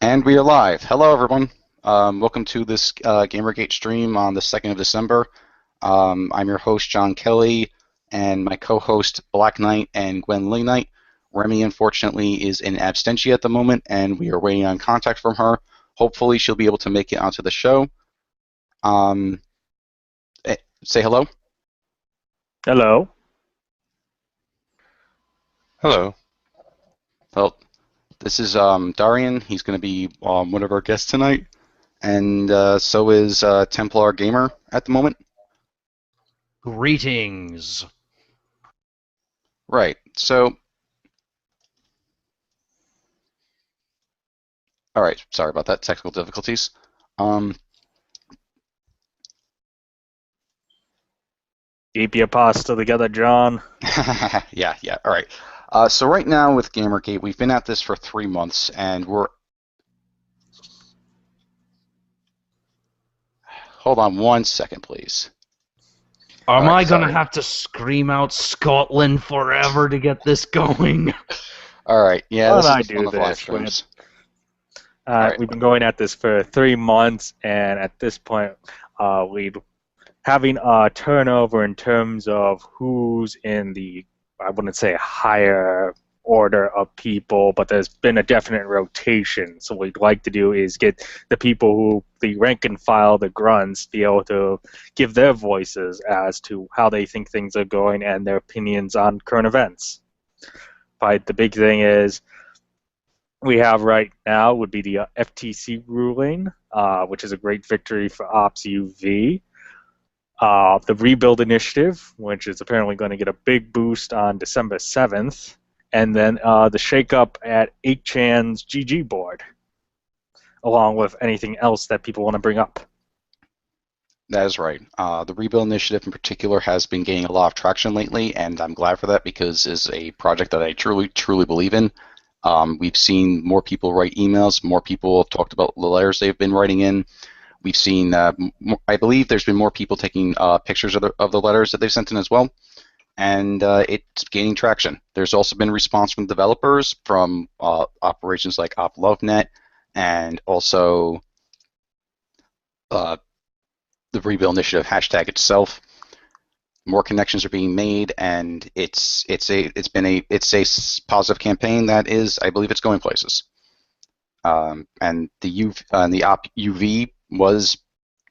And we are live. Hello, everyone. Welcome to this GamerGate stream on the 2nd of December. I'm your host, John Kelly, and my co-host, Black Knight and Gwen Lee Knight. Remy, unfortunately, is in absentia at the moment, and we are waiting on contact from her. Hopefully, she'll be able to make it onto the show. Say hello. Hello. Hello. Well, this is Darian. He's going to be one of our guests tonight, and so is Templar Gamer at the moment. Greetings. Right. So, all right. Sorry about that. Technical difficulties. Keep your pasta together, John. Yeah. All right. So right now with GamerGate, we've been at this for 3 months, and we're. Hold on 1 second, please. Am All right, I going to sorry. have to scream out Scotland forever to get this going? All right. Yeah, Why this don't I is the fun do of live this? streams. We've been going at this for 3 months, and at this point, we're having a turnover in terms of who's in the, I wouldn't say higher order of people, but there's been a definite rotation. So what we'd like to do is get the people who, the rank and file, the grunts, be able to give their voices as to how they think things are going and their opinions on current events. But the big thing is, we have right now would be the FTC ruling, which is a great victory for Ops UV. The Rebuild Initiative, which is apparently going to get a big boost on December 7th. And then the shakeup at 8chan's GG board, along with anything else that people want to bring up. That is right. The Rebuild Initiative in particular has been gaining a lot of traction lately, and I'm glad for that because it's a project that I truly believe in. We've seen more people write emails, more people have talked about the letters they've been writing in. We've seen, I believe there's been more people taking pictures of the letters that they've sent in as well, and it's gaining traction. There's also been response from developers from operations like OpLoveNet and also the Rebuild Initiative hashtag itself. More connections are being made, and it's a positive campaign that is, I believe, it's going places. And the Op UV was,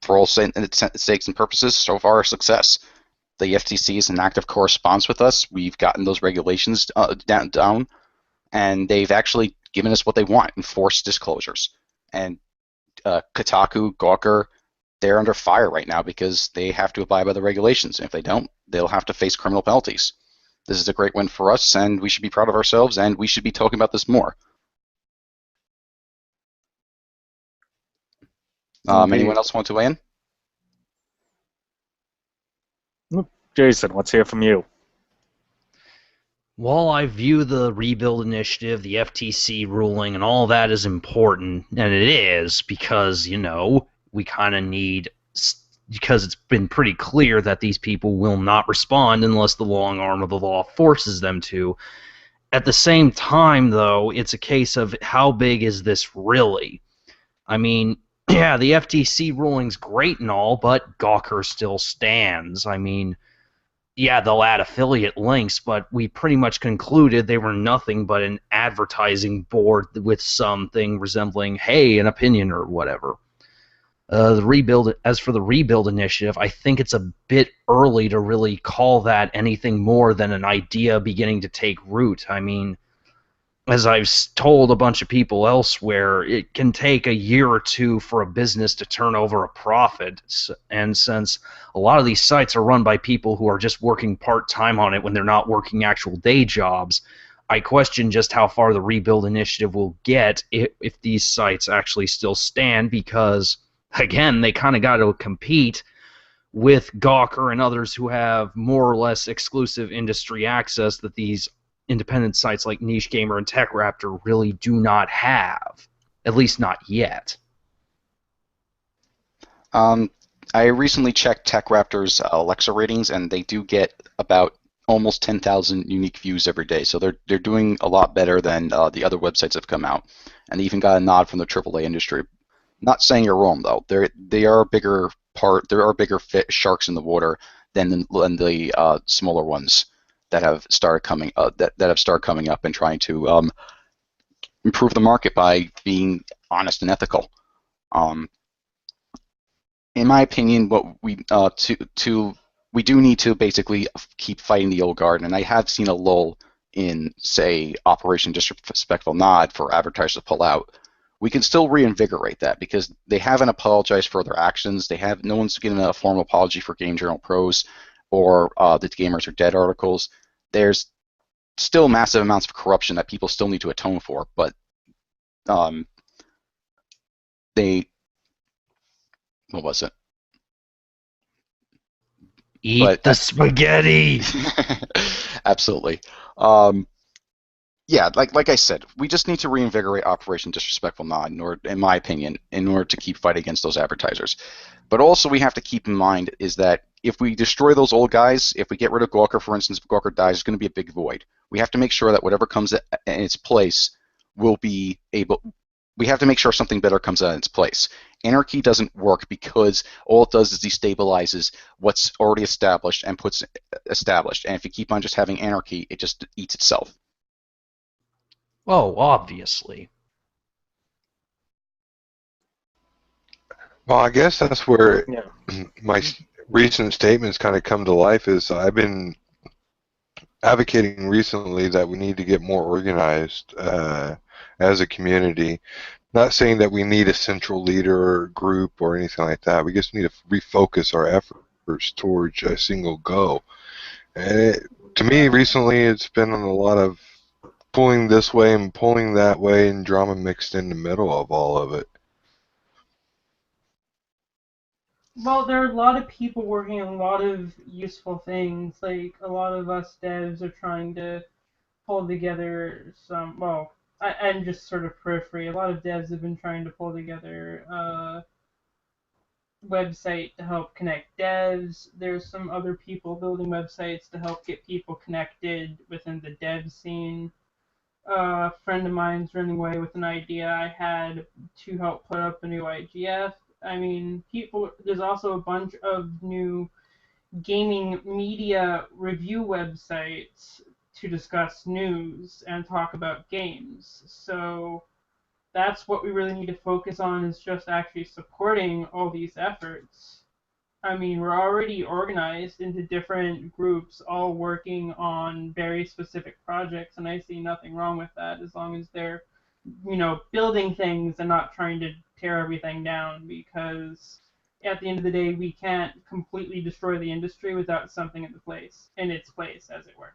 for all sakes and purposes, so far a success. The FTC is in active correspondence with us. We've gotten those regulations down, and they've actually given us what they want, enforced disclosures. And Kotaku, Gawker, they're under fire right now because they have to abide by the regulations. And if they don't, they'll have to face criminal penalties. This is a great win for us, and we should be proud of ourselves, and we should be talking about this more. Anyone else want to weigh in? Jason, let's hear from you. While I view the Rebuild Initiative, the FTC ruling, and all that is important, and it is because, we kind of need, because it's been pretty clear that these people will not respond unless the long arm of the law forces them to. At the same time, though, it's a case of how big is this really? I mean, yeah, the FTC ruling's great and all, but Gawker still stands. I mean, yeah, they'll add affiliate links, but we pretty much concluded they were nothing but an advertising board with something resembling, hey, an opinion or whatever. As for the Rebuild Initiative, I think it's a bit early to really call that anything more than an idea beginning to take root. I mean, as I've told a bunch of people elsewhere, it can take a year or two for a business to turn over a profit. And since a lot of these sites are run by people who are just working part-time on it when they're not working actual day jobs, I question just how far the Rebuild Initiative will get if these sites actually still stand because, again, they kind of got to compete with Gawker and others who have more or less exclusive industry access that these independent sites like Niche Gamer and TechRaptor really do not have, at least not yet. I recently checked TechRaptor's Alexa ratings, and they do get about almost 10,000 unique views every day. So they're doing a lot better than the other websites have come out, and they even got a nod from the AAA industry. Not saying you're wrong though. They are a bigger part. There are bigger sharks in the water than the smaller ones that have started coming that have started coming up and trying to improve the market by being honest and ethical. Um, in my opinion, what we do need to basically keep fighting the old guard, and I have seen a lull in, say, Operation Disrespectful Nod for advertisers to pull out. We can still reinvigorate that because they haven't apologized for their actions. No one's given a formal apology for Game Journal Pros or the Gamers Are Dead articles. There's still massive amounts of corruption that people still need to atone for, but um, they what was it? Eat the spaghetti. Absolutely. Yeah, like I said, we just need to reinvigorate Operation Disrespectful Nod, in my opinion, in order to keep fighting against those advertisers. But also, we have to keep in mind is that if we destroy those old guys, if we get rid of Gawker, for instance, if Gawker dies, there's going to be a big void. We have to make sure that whatever comes in its place will be able. We have to make sure something better comes out in its place. Anarchy doesn't work because all it does is destabilizes what's already established and puts established. And if you keep on just having anarchy, it just eats itself. Oh, obviously. Well, I guess that's where Yeah. my recent statements kind of come to life. Is I've been advocating recently that we need to get more organized as a community. Not saying that we need a central leader or group or anything like that. We just need to refocus our efforts towards a single goal. And to me, recently, it's been a lot of pulling this way and pulling that way and drama mixed in the middle of all of it. Well, there are a lot of people working on a lot of useful things. Like, a lot of us devs are trying to pull together some, well, I'm just sort of periphery. A lot of devs have been trying to pull together a website to help connect devs. There's some other people building websites to help get people connected within the dev scene. A friend of mine's running away with an idea I had to help put up a new IGF. I mean, there's also a bunch of new gaming media review websites to discuss news and talk about games. So that's what we really need to focus on, is just actually supporting all these efforts. I mean, we're already organized into different groups, all working on very specific projects, and I see nothing wrong with that as long as they're, building things and not trying to tear everything down, because at the end of the day, we can't completely destroy the industry without something in its place, as it were.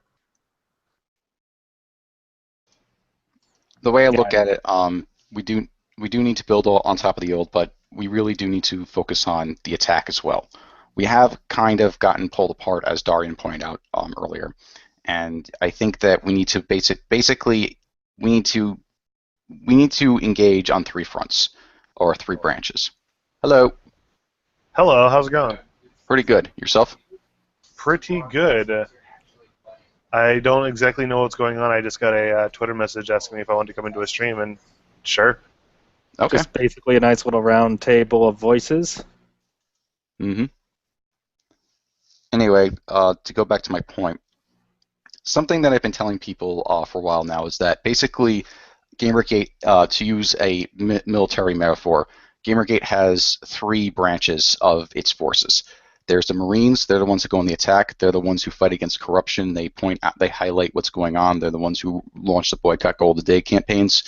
The way I Yeah. look at it, we do need to build on top of the old, but we really do need to focus on the attack as well. We have kind of gotten pulled apart, as Darian pointed out earlier, and I think that we need to basically we need to engage on three fronts or three branches. Hello. Hello, how's it going? Pretty good. Yourself? Pretty good. I don't exactly know what's going on. I just got a Twitter message asking me if I wanted to come into a stream, and sure. Okay. Just basically a nice little round table of voices. Mm-hmm. Anyway, to go back to my point, something that I've been telling people for a while now is that basically GamerGate, to use a military metaphor, GamerGate has three branches of its forces. There's the Marines. They're the ones that go on the attack. They're the ones who fight against corruption. They point out, they highlight what's going on. They're the ones who launch the boycott Goal of the Day campaigns.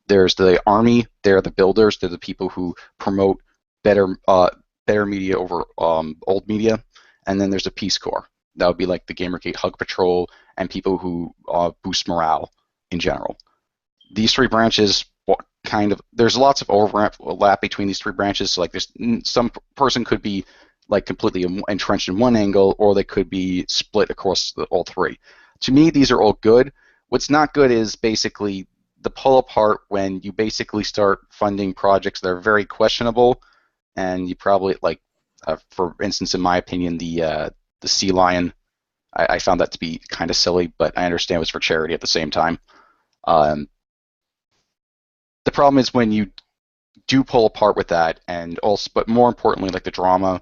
There's the Army. They're the builders. They're the people who promote better media over old media. And then there's the Peace Corps. That would be like the GamerGate Hug Patrol and people who boost morale in general. These three branches there's lots of overlap between these three branches. So like there's some person could be like completely entrenched in one angle, or they could be split across all three. To me, these are all good. What's not good is basically the pull apart when you basically start funding projects that are very questionable, and you probably for instance, in my opinion, the Sea Lion I found that to be kind of silly, but I understand it was for charity at the same time. Um, the problem is when you do pull apart with that, and also, but more importantly, like the drama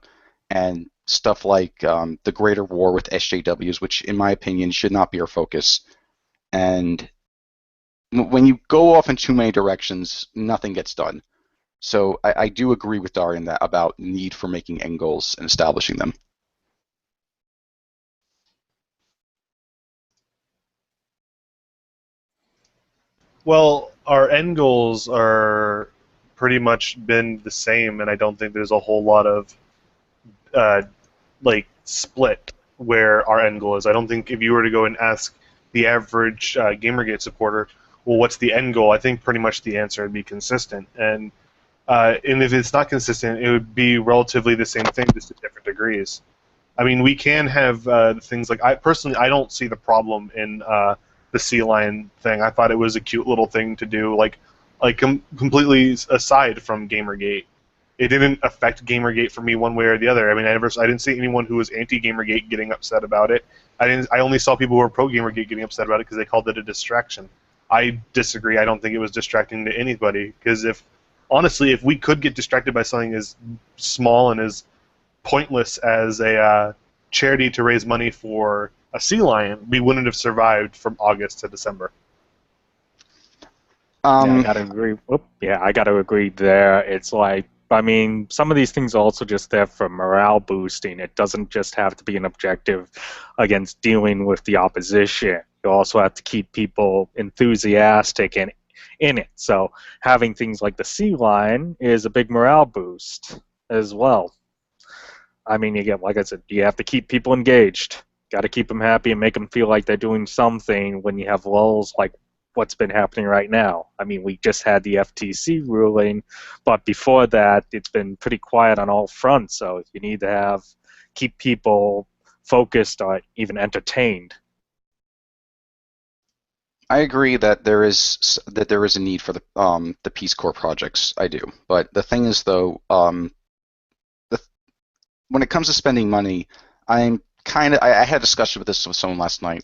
and stuff like the greater war with SJWs, which in my opinion should not be our focus. And when you go off in too many directions, nothing gets done. So I do agree with Darian that about need for making end goals and establishing them. Well, our end goals are pretty much been the same, and I don't think there's a whole lot of uh, like split where our end goal is. I don't think if you were to go and ask the average GamerGate supporter, well, what's the end goal? I think pretty much the answer would be consistent, and if it's not consistent, it would be relatively the same thing, just at different degrees. I mean, we can have things like I personally I don't see the problem in the sea lion thing. I thought it was a cute little thing to do, completely aside from GamerGate. It didn't affect GamerGate for me one way or the other. I mean, I didn't see anyone who was anti-GamerGate getting upset about it. I only saw people who were pro-GamerGate getting upset about it because they called it a distraction. I disagree. I don't think it was distracting to anybody because honestly, if we could get distracted by something as small and as pointless as a charity to raise money for a sea lion, we wouldn't have survived from August to December. Yeah, I gotta agree. I gotta agree there. It's like, I mean, some of these things are also just there for morale boosting. It doesn't just have to be an objective against dealing with the opposition. You also have to keep people enthusiastic and in it. So having things like the sea lion is a big morale boost as well. I mean, you get, like I said, you have to keep people engaged. Got to keep them happy and make them feel like they're doing something when you have lulls like what's been happening right now. I mean, we just had the FTC ruling, but before that, it's been pretty quiet on all fronts. So you need to keep people focused or even entertained. I agree that there is a need for the Peace Corps projects. I do, but the thing is though, when it comes to spending money, I had a discussion with this with someone last night.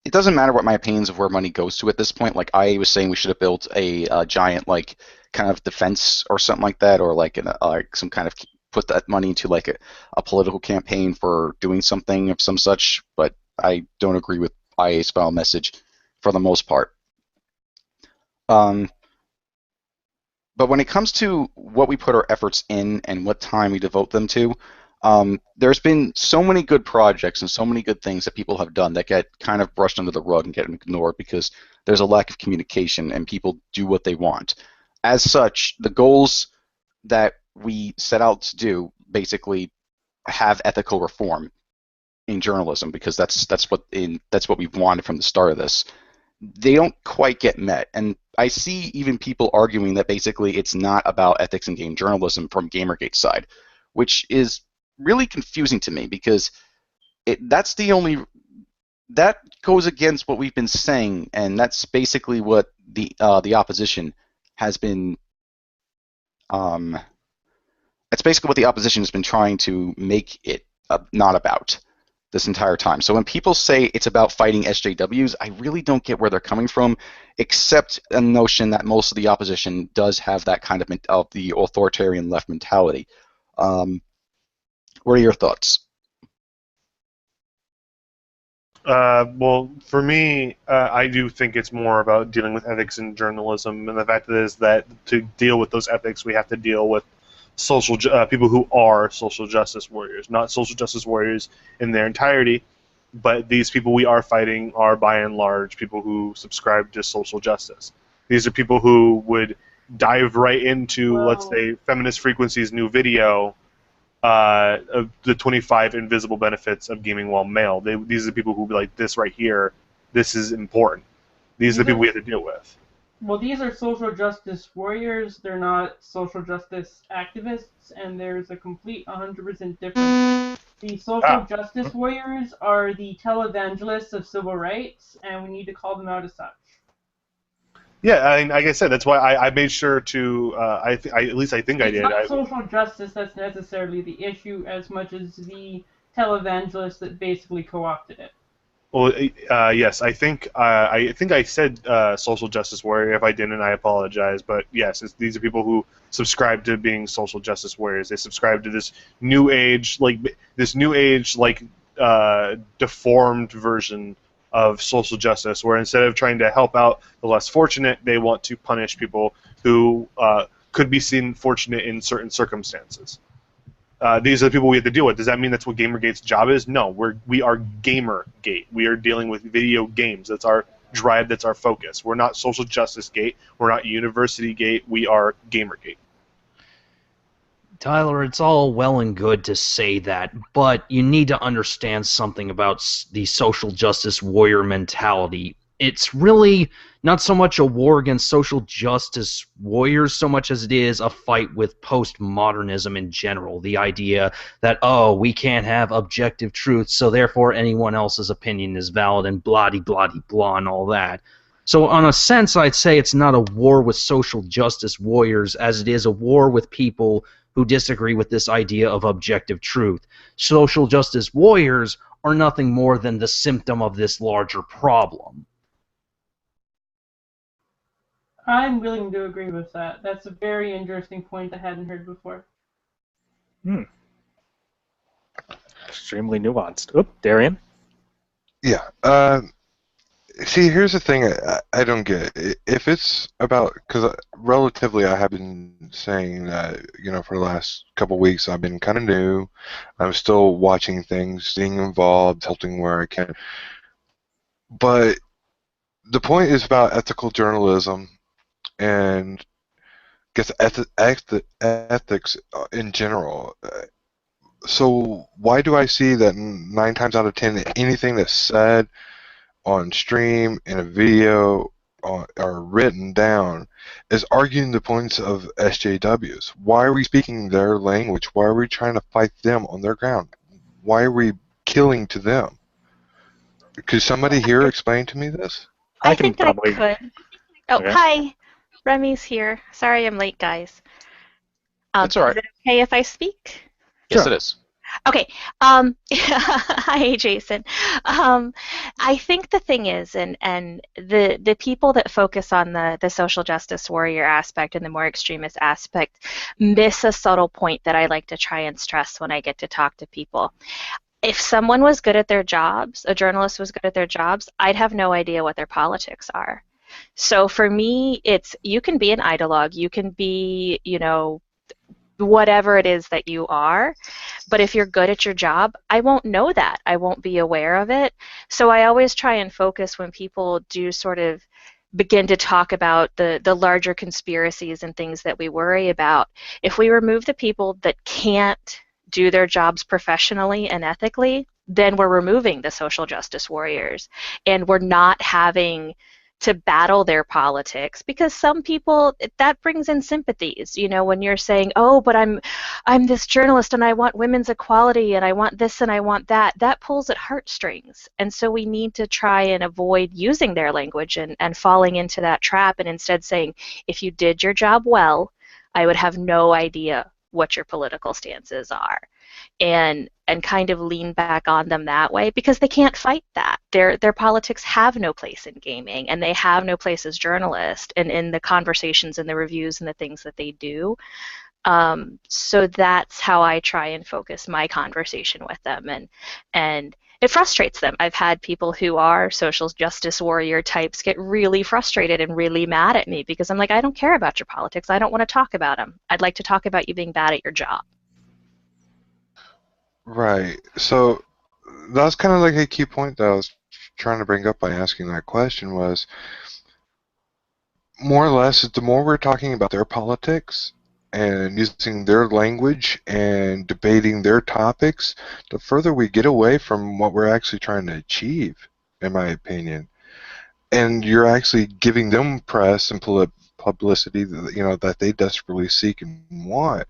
It doesn't matter what my opinions of where money goes to at this point. Like I was saying, we should have built a giant like kind of defense or something like that, or like some kind of put that money into like a political campaign for doing something of some such. But I don't agree with IA's final message for the most part. But when it comes to what we put our efforts in and what time we devote them to, there's been so many good projects and so many good things that people have done that get kind of brushed under the rug and get ignored because there's a lack of communication and people do what they want. As such, the goals that we set out to do basically have ethical reform in journalism because that's what we've wanted from the start of this. They don't quite get met, and I see even people arguing that basically it's not about ethics in game journalism from GamerGate's side, which is really confusing to me because that goes against what we've been saying, and that's basically what the opposition has been. That's basically what the opposition has been trying to make it not about this entire time. So when people say it's about fighting SJWs, I really don't get where they're coming from, except a notion that most of the opposition does have that kind of the authoritarian left mentality. What are your thoughts? Well, for me, I do think it's more about dealing with ethics in journalism, and the fact is that to deal with those ethics, we have to deal with people who are social justice warriors, not social justice warriors in their entirety, but these people we are fighting are by and large people who subscribe to social justice. These are people who would dive right into, let's say, Feminist Frequency's new video, of the 25 invisible benefits of gaming while male. These are the people who be like, this right here, this is important. These are the people we have to deal with. Well, these are social justice warriors. They're not social justice activists, and there's a complete 100% difference. The social justice warriors are the televangelists of civil rights, and we need to call them out as such. Yeah, like I said, that's why I made sure to. At least I think I did. It's not social justice that's necessarily the issue as much as the televangelists that basically co-opted it. Well, yes, I think I said social justice warrior. If I didn't, I apologize. But yes, these are people who subscribe to being social justice warriors. They subscribe to this new age, deformed version of social justice, where instead of trying to help out the less fortunate, they want to punish people who could be seen fortunate in certain circumstances. These are the people we have to deal with. Does that mean that's what GamerGate's job is? No, we are GamerGate. We are dealing with video games. That's our drive. That's our focus. We're not Social Justice Gate. We're not University Gate. We are GamerGate. Tyler, it's all well and good to say that, but you need to understand something about the social justice warrior mentality. It's really not so much a war against social justice warriors so much as it is a fight with postmodernism in general. The idea that, oh, we can't have objective truth, so therefore anyone else's opinion is valid and blah-de-blah-de-blah and all that. So on a sense, I'd say it's not a war with social justice warriors as it is a war with people who disagree with this idea of objective truth. Social justice warriors are nothing more than the symptom of this larger problem. I'm willing to agree with that. That's a very interesting point I hadn't heard before. Extremely nuanced. Oop, Darian? Yeah. See, here's the thing I don't get. If it's about, because relatively I have been saying that, for the last couple weeks I've been kind of new. I'm still watching things, being involved, helping where I can. But the point is about ethical journalism and I guess ethics in general. So why do I see that 9 times out of 10 anything that's said on stream, in a video, or written down is arguing the points of SJWs? Why are we speaking their language? Why are we trying to fight them on their ground? Why are we killing to them? Could somebody here explain to me this? I think I could. Oh, Okay. Hi. Remy's here. Sorry I'm late, guys. That's all right. Is it okay if I speak? Yes, Sure. it is. Okay. Hi, Jason. I think the thing is, and the people that focus on the social justice warrior aspect and the more extremist aspect miss a subtle point that I like to try and stress when I get to talk to people. If someone was good at their jobs, a journalist was good at their jobs, I'd have no idea what their politics are. So for me, it's, you can be an ideologue, you can be, whatever it is that you are, but if you're good at your job, I won't know that. I won't be aware of it. So I always try and focus when people do sort of begin to talk about the larger conspiracies and things that we worry about. If we remove the people that can't do their jobs professionally and ethically, then we're removing the social justice warriors, and we're not having to battle their politics, because some people, that brings in sympathies. When you're saying, oh, but I'm this journalist and I want women's equality and I want this and I want that, that pulls at heartstrings. And so we need to try and avoid using their language and falling into that trap, and instead saying, if you did your job well, I would have no idea what your political stances are, and kind of lean back on them that way, because they can't fight that. Their politics have no place in gaming, and they have no place as journalists and in the conversations and the reviews and the things that they do. So that's how I try and focus my conversation with them, and it frustrates them. I've had people who are social justice warrior types get really frustrated and really mad at me because I'm like, I don't care about your politics. I don't want to talk about them. I'd like to talk about you being bad at your job. Right. So that's kind of like a key point that I was trying to bring up by asking that question was, more or less, the more we're talking about their politics and using their language and debating their topics, the further we get away from what we're actually trying to achieve, in my opinion. And you're actually giving them press and publicity that, that they desperately seek and want.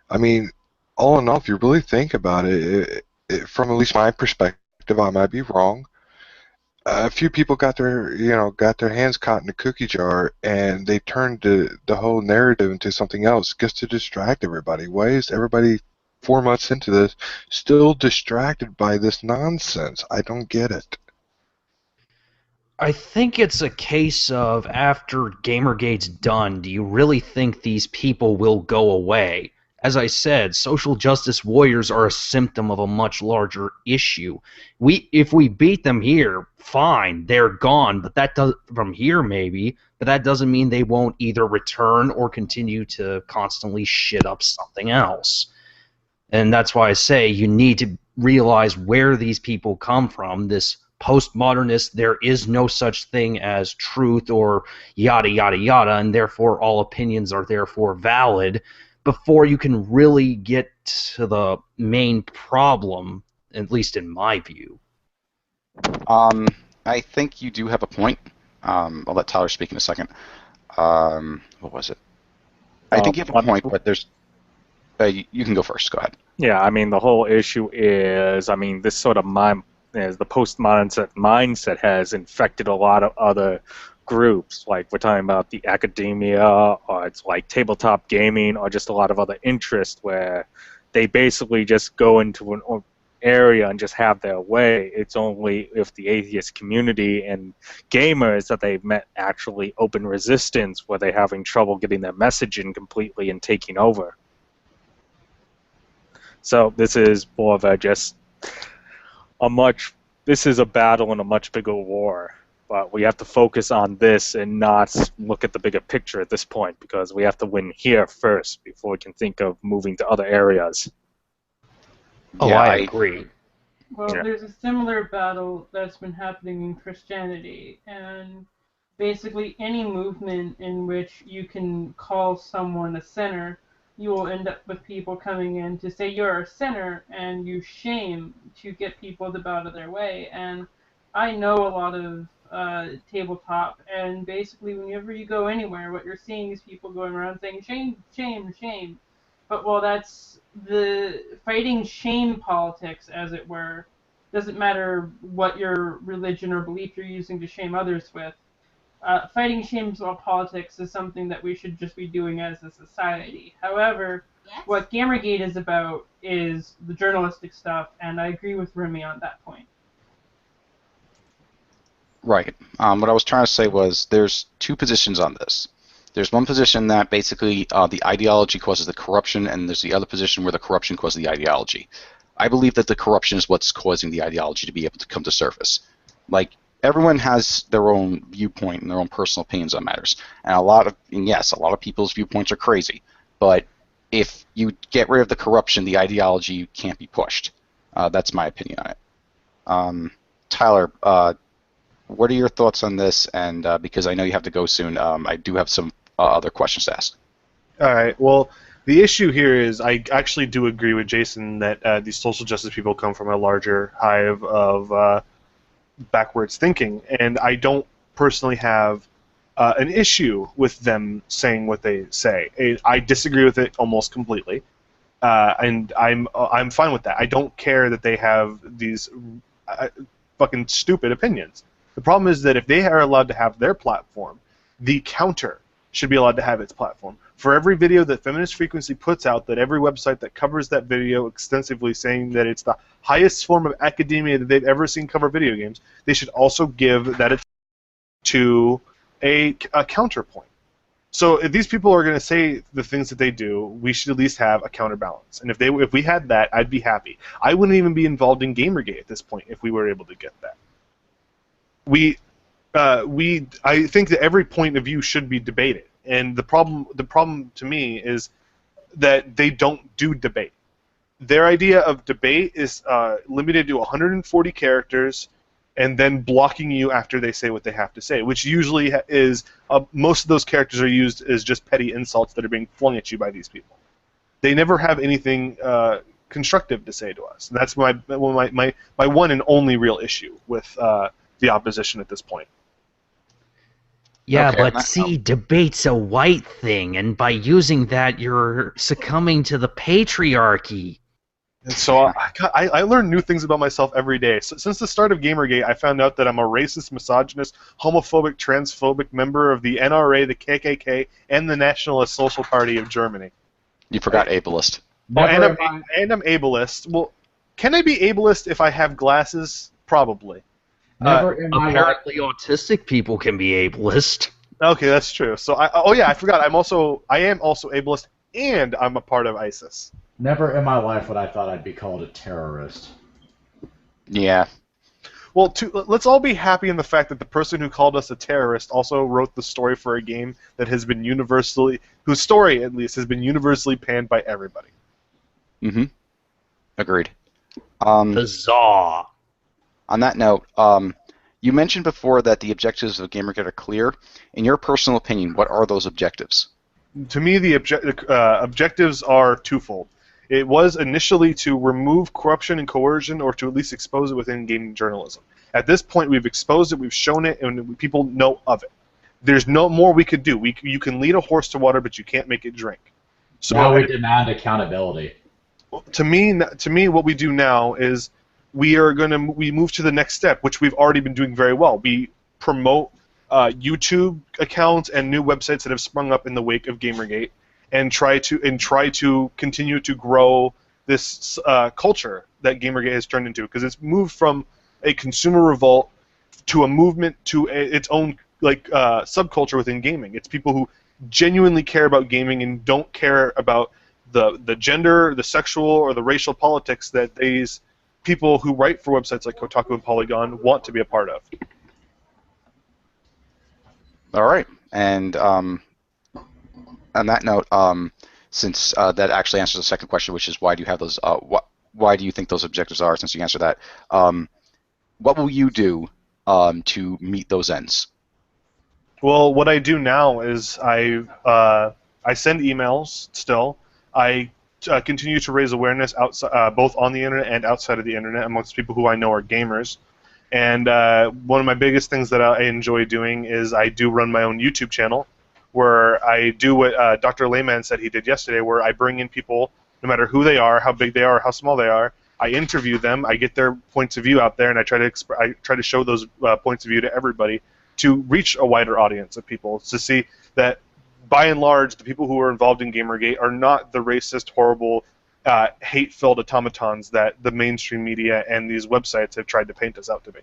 I mean, all in all, if you really think about it, from at least my perspective, I might be wrong. A few people got their hands caught in a cookie jar, and they turned the whole narrative into something else just to distract everybody. Why is everybody 4 months into this, still distracted by this nonsense. I don't get it. I think it's a case of after Gamergate's done, do you really think these people will go away? As I said, social justice warriors are a symptom of a much larger issue. If we beat them here, fine, they're gone, but that does from here maybe, but that doesn't mean they won't either return or continue to constantly shit up something else. And that's why I say you need to realize where these people come from. This postmodernist, there is no such thing as truth or yada, yada, yada, and therefore all opinions are therefore valid before you can really get to the main problem, at least in my view. I think you do have a point. I'll let Tyler speak in a second. What was it? I think you have a point, but there's... you can go first. Go ahead. Yeah, I mean, the whole issue is, I mean, this sort of the postmodern mindset has infected a lot of other groups. Like we're talking about the academia, or it's like tabletop gaming, or just a lot of other interests where they basically just go into an area and just have their way. It's only if the atheist community and gamers that they've met actually open resistance where they're having trouble getting their message in completely and taking over. So this is more of this is a battle in a much bigger war. But we have to focus on this and not look at the bigger picture at this point, because we have to win here first before we can think of moving to other areas. Oh, Yeah, I agree. Well, Yeah. there's a similar battle that's been happening in Christianity, and basically any movement in which you can call someone a sinner, you will end up with people coming in to say you're a sinner, and you shame to get people to bow to their way. And I know a lot of tabletop, and basically whenever you go anywhere, what you're seeing is people going around saying shame, shame, shame. But while that's the fighting shame politics, as it were, doesn't matter what your religion or belief you're using to shame others with. Fighting shame politics is something that we should just be doing as a society. However, what GamerGate is about is the journalistic stuff, and I agree with Remy on that point. Right. What I was trying to say was there's two positions on this. There's one position that basically the ideology causes the corruption, and there's the other position where the corruption causes the ideology. I believe that the corruption is what's causing the ideology to be able to come to surface. Like, everyone has their own viewpoint and their own personal opinions on matters. And yes, a lot of people's viewpoints are crazy. But if you get rid of the corruption, the ideology can't be pushed. That's my opinion on it. Tyler, what are your thoughts on this? And because I know you have to go soon, I do have some other questions to ask. All right. Well, the issue here is I actually do agree with Jason that these social justice people come from a larger hive of backwards thinking, and I don't personally have an issue with them saying what they say. I disagree with it almost completely, and I'm fine with that. I don't care that they have these fucking stupid opinions. The problem is that if they are allowed to have their platform, the counter should be allowed to have its platform. For every video that Feminist Frequency puts out, that every website that covers that video extensively saying that it's the highest form of academia that they've ever seen cover video games, they should also give that to a counterpoint. So if these people are going to say the things that they do, we should at least have a counterbalance. And if we had that, I'd be happy. I wouldn't even be involved in GamerGate at this point if we were able to get that. I think that every point of view should be debated, and the problem to me is that they don't do debate. Their idea of debate is limited to 140 characters, and then blocking you after they say what they have to say, which usually is most of those characters are used as just petty insults that are being flung at you by these people. They never have anything constructive to say to us, and that's my one and only real issue with the opposition at this point. Yeah, Okay, but see, debate's a white thing, and by using that, you're succumbing to the patriarchy. And so I learn new things about myself every day. So, since the start of GamerGate, I found out that I'm a racist, misogynist, homophobic, transphobic member of the NRA, the KKK, and the Nationalist Social Party of Germany. You forgot ableist. and Never I'm ableist. Well, can I be ableist if I have glasses? Probably. never in my life. Apparently, autistic people can be ableist. Okay, that's true. So I forgot. I am also ableist, and I'm a part of ISIS. Never in my life would I thought I'd be called a terrorist. Yeah. Well, let's all be happy in the fact that the person who called us a terrorist also wrote the story for a game that has been whose story at least has been universally panned by everybody. Mm-hmm. Agreed. Huzzah! On that note, you mentioned before that the objectives of GamerGate are clear. In your personal opinion, what are those objectives? To me, the objectives are twofold. It was initially to remove corruption and coercion, or to at least expose it within gaming journalism. At this point, we've exposed it, we've shown it, and people know of it. There's no more we could do. You can lead a horse to water, but you can't make it drink. So now we demand accountability. To me, what we do now is we move to the next step, which we've already been doing very well. We promote YouTube accounts and new websites that have sprung up in the wake of GamerGate, and try to continue to grow this culture that GamerGate has turned into, because it's moved from a consumer revolt to a movement to its own subculture within gaming. It's people who genuinely care about gaming and don't care about the gender, the sexual, or the racial politics that these people who write for websites like Kotaku and Polygon want to be a part of. All right, and on that note, since that actually answers the second question, which is why do you have those? Why do you think those objectives are? Since you answered that, what will you do to meet those ends? Well, what I do now is I send emails still. I continue to raise awareness outside, both on the internet and outside of the internet, amongst people who I know are gamers. And one of my biggest things that I enjoy doing is I do run my own YouTube channel, where I do what Dr. Lehman said he did yesterday, where I bring in people, no matter who they are, how big they are, how small they are. I interview them, I get their points of view out there, and I try to show those points of view to everybody to reach a wider audience of people, to see that, by and large, the people who are involved in GamerGate are not the racist, horrible, hate-filled automatons that the mainstream media and these websites have tried to paint us out to be.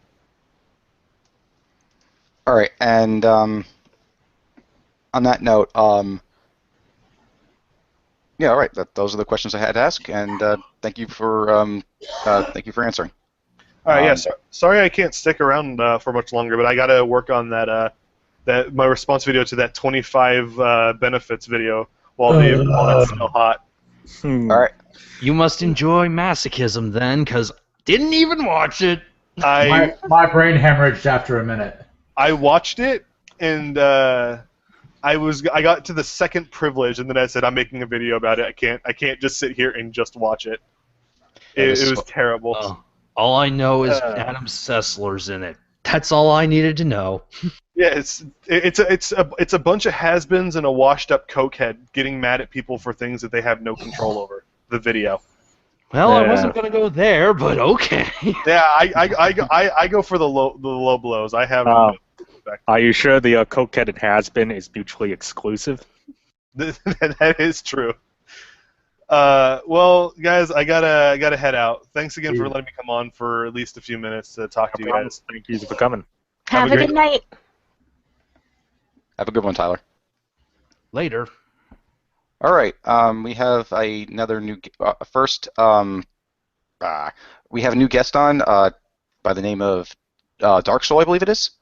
All right, and on that note, yeah, all right. Those are the questions I had to ask, and thank you for answering. All right, yeah. Sorry, I can't stick around for much longer, but I got to work on that my response video to that 25 benefits video while it's still hot. All right. You must enjoy masochism then, because didn't even watch it. My brain hemorrhaged after a minute. I watched it, and I got to the second privilege, and then I said, I'm making a video about it. I can't just sit here and just watch it. It was terrible. All I know is Adam Sessler's in it. That's all I needed to know. Yeah, it's a bunch of has-beens and a washed-up cokehead getting mad at people for things that they have no control over. The video. Well, I wasn't gonna go there, but okay. Yeah, I go for the low blows. I have. Are you sure the cokehead and has-been is mutually exclusive? That is true. Well, guys, I gotta head out. Thanks again for letting me come on for at least a few minutes to talk to you guys. Thank you for coming. Have a good night. Have a good one, Tyler. Later. All right. We have another new we have a new guest on by the name of Dark Soul, I believe it is.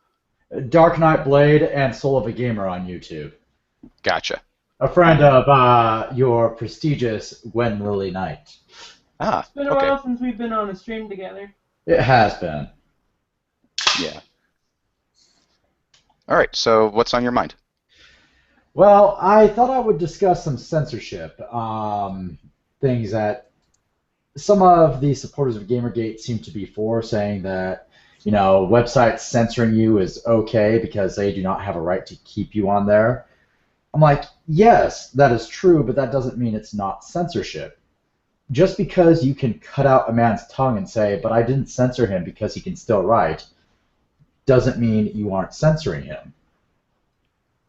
Dark Knight Blade and Soul of a Gamer on YouTube. Gotcha. A friend of your prestigious Gwen Lily Knight. Ah, It's been a while since we've been on a stream together. It has been. Yeah. All right. So, what's on your mind? Well, I thought I would discuss some censorship, things that some of the supporters of GamerGate seem to be for, saying that, you know, websites censoring you is okay because they do not have a right to keep you on there. I'm like, yes, that is true, but that doesn't mean it's not censorship. Just because you can cut out a man's tongue and say, but I didn't censor him because he can still write, doesn't mean you aren't censoring him.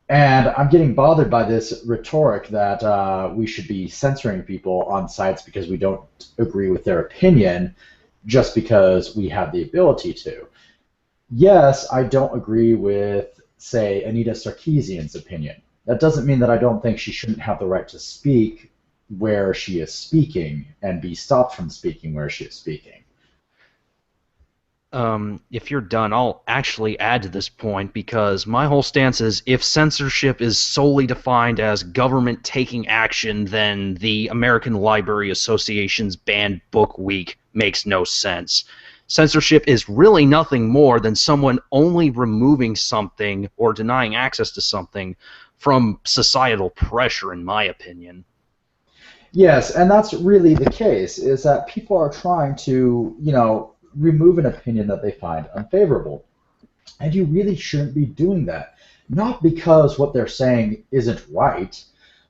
And I'm getting bothered by this rhetoric that we should be censoring people on sites because we don't agree with their opinion just because we have the ability to. Yes, I don't agree with, say, Anita Sarkeesian's opinion. That doesn't mean that I don't think she shouldn't have the right to speak where she is speaking and be stopped from speaking where she is speaking. If you're done, I'll actually add to this point because my whole stance is if censorship is solely defined as government taking action, then the American Library Association's banned book week makes no sense. Censorship is really nothing more than someone only removing something or denying access to something from societal pressure, in my opinion. Yes, and that's really the case, is that people are trying to, remove an opinion that they find unfavorable. And you really shouldn't be doing that. Not because what they're saying isn't right,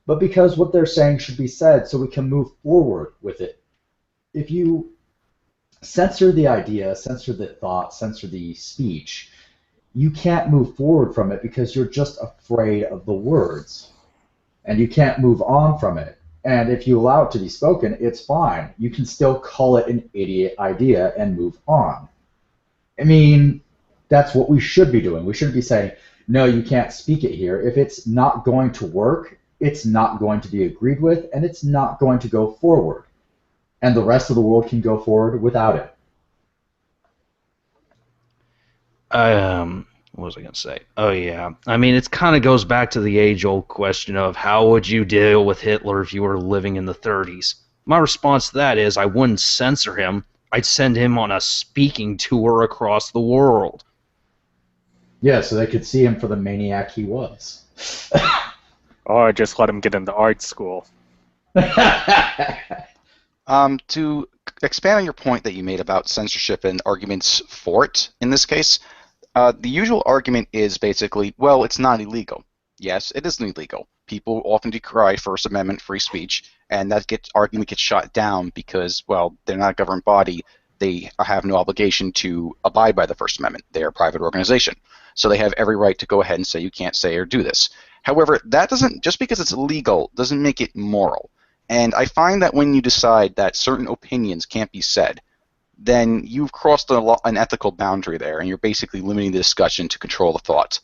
but because what they're saying should be said so we can move forward with it. If you censor the idea, censor the thought, censor the speech, you can't move forward from it because you're just afraid of the words. And you can't move on from it. And if you allow it to be spoken, it's fine. You can still call it an idiot idea and move on. I mean, that's what we should be doing. We shouldn't be saying, no, you can't speak it here. If it's not going to work, it's not going to be agreed with, and it's not going to go forward. And the rest of the world can go forward without it. What was I going to say? Oh, yeah. I mean, it kind of goes back to the age-old question of how would you deal with Hitler if you were living in the 30s? My response to that is I wouldn't censor him. I'd send him on a speaking tour across the world. Yeah, so they could see him for the maniac he was. Or just let him get into art school. To expand on your point that you made about censorship and arguments for it in this case, the usual argument is basically, well, it's not illegal. Yes, it isn't illegal. People often decry First Amendment free speech, and that argument gets shot down because, well, they're not a government body. They have no obligation to abide by the First Amendment. They are a private organization. So they have every right to go ahead and say you can't say or do this. However, that doesn't, just because it's illegal doesn't make it moral. And I find that when you decide that certain opinions can't be said, then you've crossed an ethical boundary there, and you're basically limiting the discussion to control the thought.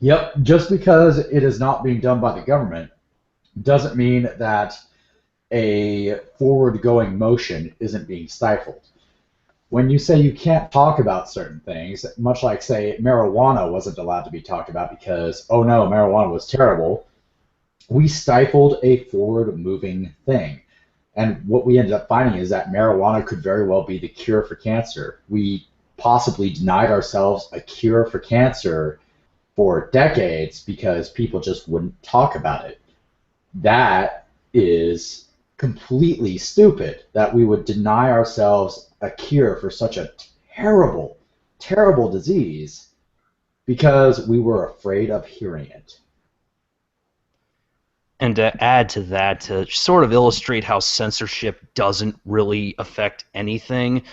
Yep, just because it is not being done by the government doesn't mean that a forward-going motion isn't being stifled. When you say you can't talk about certain things, much like, say, marijuana wasn't allowed to be talked about because, oh no, marijuana was terrible, we stifled a forward-moving thing. And what we ended up finding is that marijuana could very well be the cure for cancer. We possibly denied ourselves a cure for cancer for decades because people just wouldn't talk about it. That is completely stupid, that we would deny ourselves a cure for such a terrible, terrible disease because we were afraid of hearing it. And to add to that, to sort of illustrate how censorship doesn't really affect anything,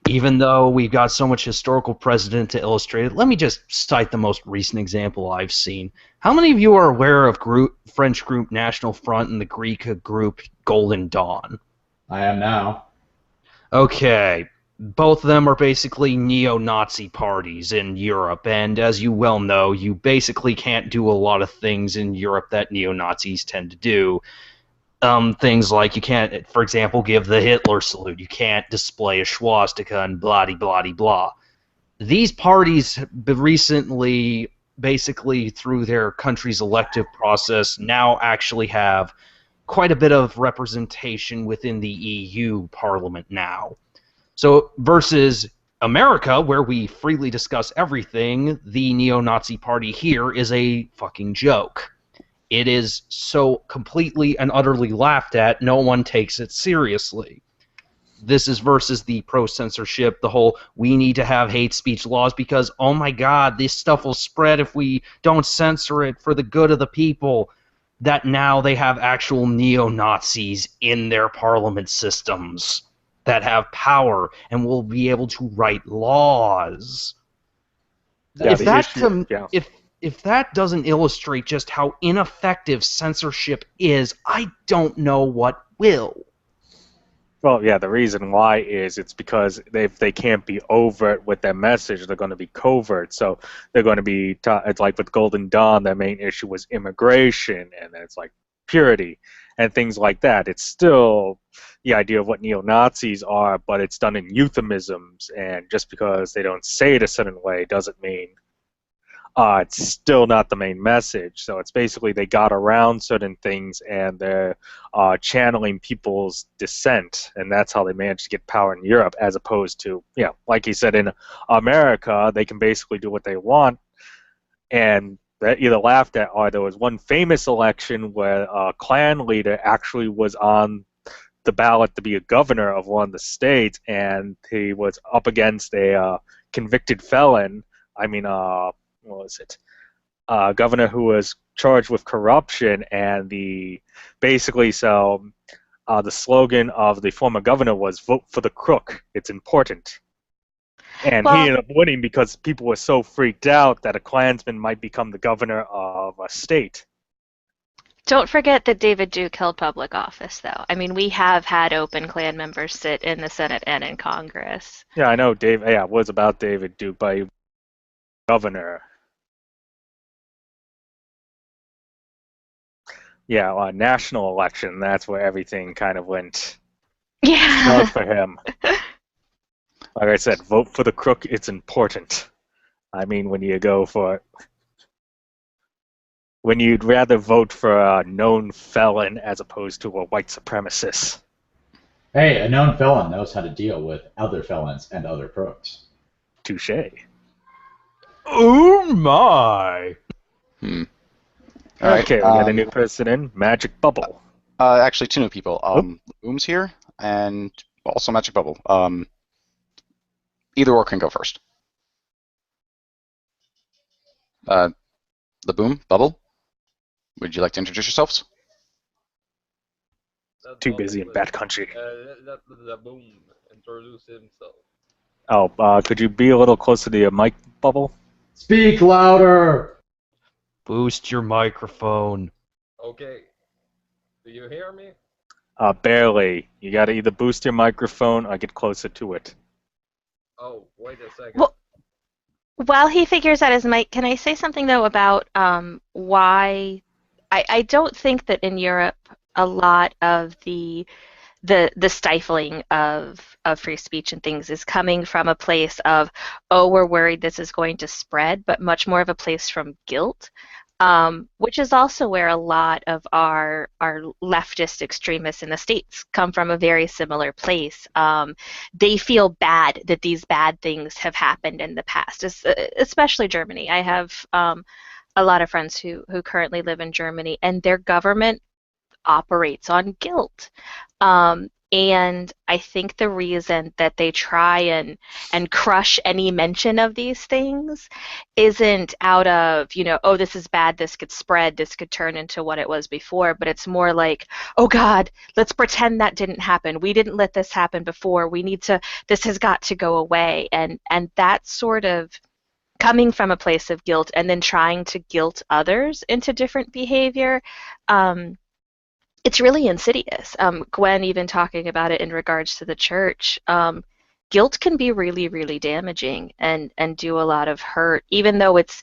even though we've got so much historical precedent to illustrate it, let me just cite the most recent example I've seen. How many of you are aware of French group National Front and the Greek group Golden Dawn? I am now. Okay. Both of them are basically neo-Nazi parties in Europe, and as you well know, you basically can't do a lot of things in Europe that neo-Nazis tend to do. Things like you can't, for example, give the Hitler salute. You can't display a swastika and blah-de-blah-de-blah. These parties recently, basically through their country's elective process, now actually have quite a bit of representation within the EU Parliament now. So versus America, where we freely discuss everything, the neo-Nazi party here is a fucking joke. It is so completely and utterly laughed at, no one takes it seriously. This is versus the pro-censorship, the whole we need to have hate speech laws because, oh my god, this stuff will spread if we don't censor it for the good of the people. That now they have actual neo-Nazis in their parliament systems that have power and will be able to write laws. Yeah, If if that doesn't illustrate just how ineffective censorship is, I don't know what will. Well, yeah, the reason why is it's because if they can't be overt with their message, they're going to be covert. So they're going to be, it's like with Golden Dawn, their main issue was immigration, and then it's like purity and things like that. It's still the idea of what neo-Nazis are, but it's done in euphemisms, and just because they don't say it a certain way doesn't mean it's still not the main message. So it's basically they got around certain things and they're channeling people's dissent, and that's how they managed to get power in Europe, as opposed to, like he said, in America, they can basically do what they want, and they're either laughed at, or there was one famous election where a Klan leader actually was on the ballot to be a governor of one of the states, and he was up against a convicted felon. What was it? Governor who was charged with corruption, and the slogan of the former governor was "Vote for the crook. It's important." And he ended up winning because people were so freaked out that a Klansman might become the governor of a state. Don't forget that David Duke held public office, though. I mean, we have had open Klan members sit in the Senate and in Congress. Yeah, I know. It was about David Duke, but he was governor. Yeah, national election, that's where everything kind of went south for him. Like I said, vote for the crook, it's important. I mean, when you'd rather vote for a known felon as opposed to a white supremacist. Hey, a known felon knows how to deal with other felons and other crooks. Touché. Oh my! All okay, right, we got a new person in. Magic Bubble. Actually, two new people. Oom's here, and also Magic Bubble. Either or can go first. The Boom, Bubble, would you like to introduce yourselves? Too busy in bad country. Let the Boom introduce himself. Oh, could you be a little closer to your mic, Bubble? Speak louder! Boost your microphone. Okay. Do you hear me? Barely. You gotta either boost your microphone or get closer to it. Oh, wait a second. Well, while he figures out his mic, can I say something, though, about why I don't think that in Europe a lot of the stifling of free speech and things is coming from a place of, oh, we're worried this is going to spread, but much more of a place from guilt, which is also where a lot of our leftist extremists in the States come from, a very similar place. They feel bad that these bad things have happened in the past, especially Germany. I have a lot of friends who currently live in Germany, and their government operates on guilt. And I think the reason that they try and crush any mention of these things isn't out of, oh, this is bad, this could spread, this could turn into what it was before, but it's more like, oh God, let's pretend that didn't happen. We didn't let this happen before. This has got to go away. And that sort of coming from a place of guilt and then trying to guilt others into different behavior, it's really insidious. Gwen even talking about it in regards to the church. Guilt can be really, really damaging and do a lot of hurt, even though it's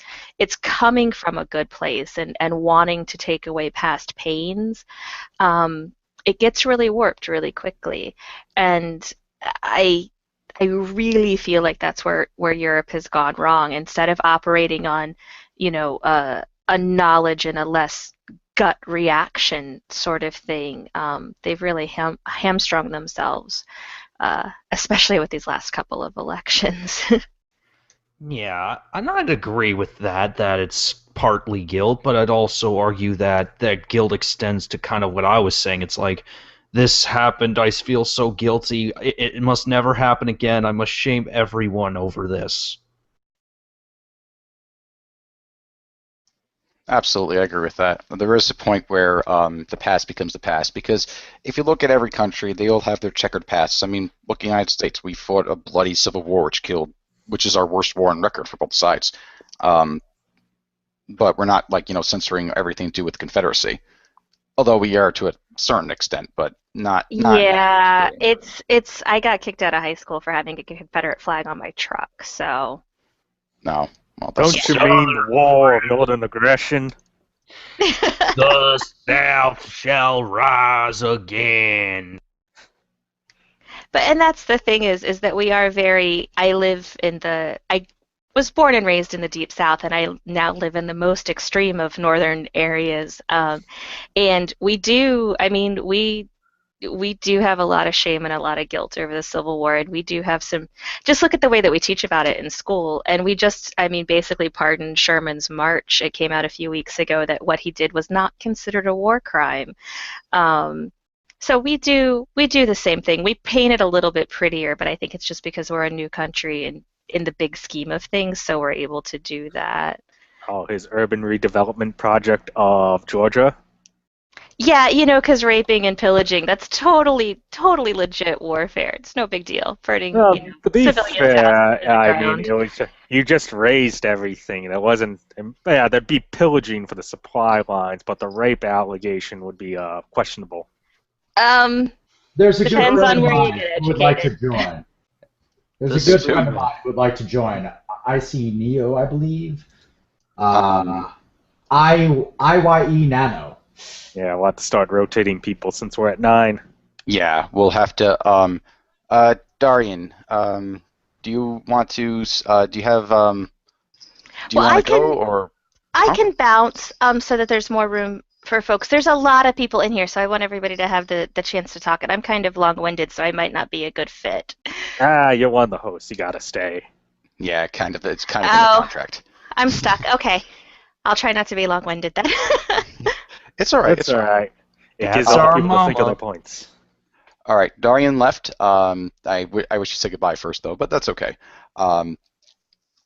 coming from a good place and wanting to take away past pains. It gets really warped really quickly. And I really feel like that's where Europe has gone wrong. Instead of operating on, a knowledge and a less gut reaction sort of thing, they've really hamstrung themselves, especially with these last couple of elections. Yeah, and I'd agree with that it's partly guilt, but I'd also argue that guilt extends to kind of what I was saying. It's like, this happened, I feel so guilty, it must never happen again, I must shame everyone over this. Absolutely, I agree with that. There is a point where the past becomes the past, because if you look at every country, they all have their checkered pasts. I mean, look at the United States. We fought a bloody civil war, which is our worst war on record for both sides. but we're not like censoring everything to do with Confederacy. Although we are to a certain extent, but not Yeah, extreme. it's I got kicked out of high school for having a Confederate flag on my truck, so No. Well, Don't that's you mean the war of northern aggression? The South shall rise again. and that's the thing is that we are very I was born and raised in the deep south, and I now live in the most extreme of northern areas. And we do have a lot of shame and a lot of guilt over the Civil War, and we do have some. Just look at the way that we teach about it in school, and basically pardoned Sherman's march. It came out a few weeks ago that what he did was not considered a war crime. Um, so we do the same thing. We paint it a little bit prettier, but I think it's just because we're a new country and in the big scheme of things, so we're able to do that. Oh, his urban redevelopment project of Georgia. Yeah, because raping and pillaging, that's totally, totally legit warfare. It's no big deal. Burning, Well, to be civilians' houses to fair, the I mean, ground. you just raised everything. There wasn't, yeah, there'd be pillaging for the supply lines, but the rape allegation would be questionable. There's a good Depends friend on of where you mine get who would like to educated. join. There's This a good is friend true. of mine who would like to join. IC Neo, I believe. Um, IYE Nano. Yeah, we'll have to start rotating people since we're at 9. yeah, we'll have to. Darian, do you want to? Do you have? Do you Well, want to go or? I Huh? can bounce so that there's more room for folks. There's a lot of people in here, so I want everybody to have the chance to talk. And I'm kind of long-winded, so I might not be a good fit. You're one of the hosts. You gotta stay. Yeah, kind of. It's kind of in the Oh, contract. I'm stuck. Okay. I'll try not to be long-winded then. It's all right. It's It's all right. alright. It That's gives other our people to think of mama. their points. All right, Darian left. I wish you said goodbye first though, but that's okay. Um,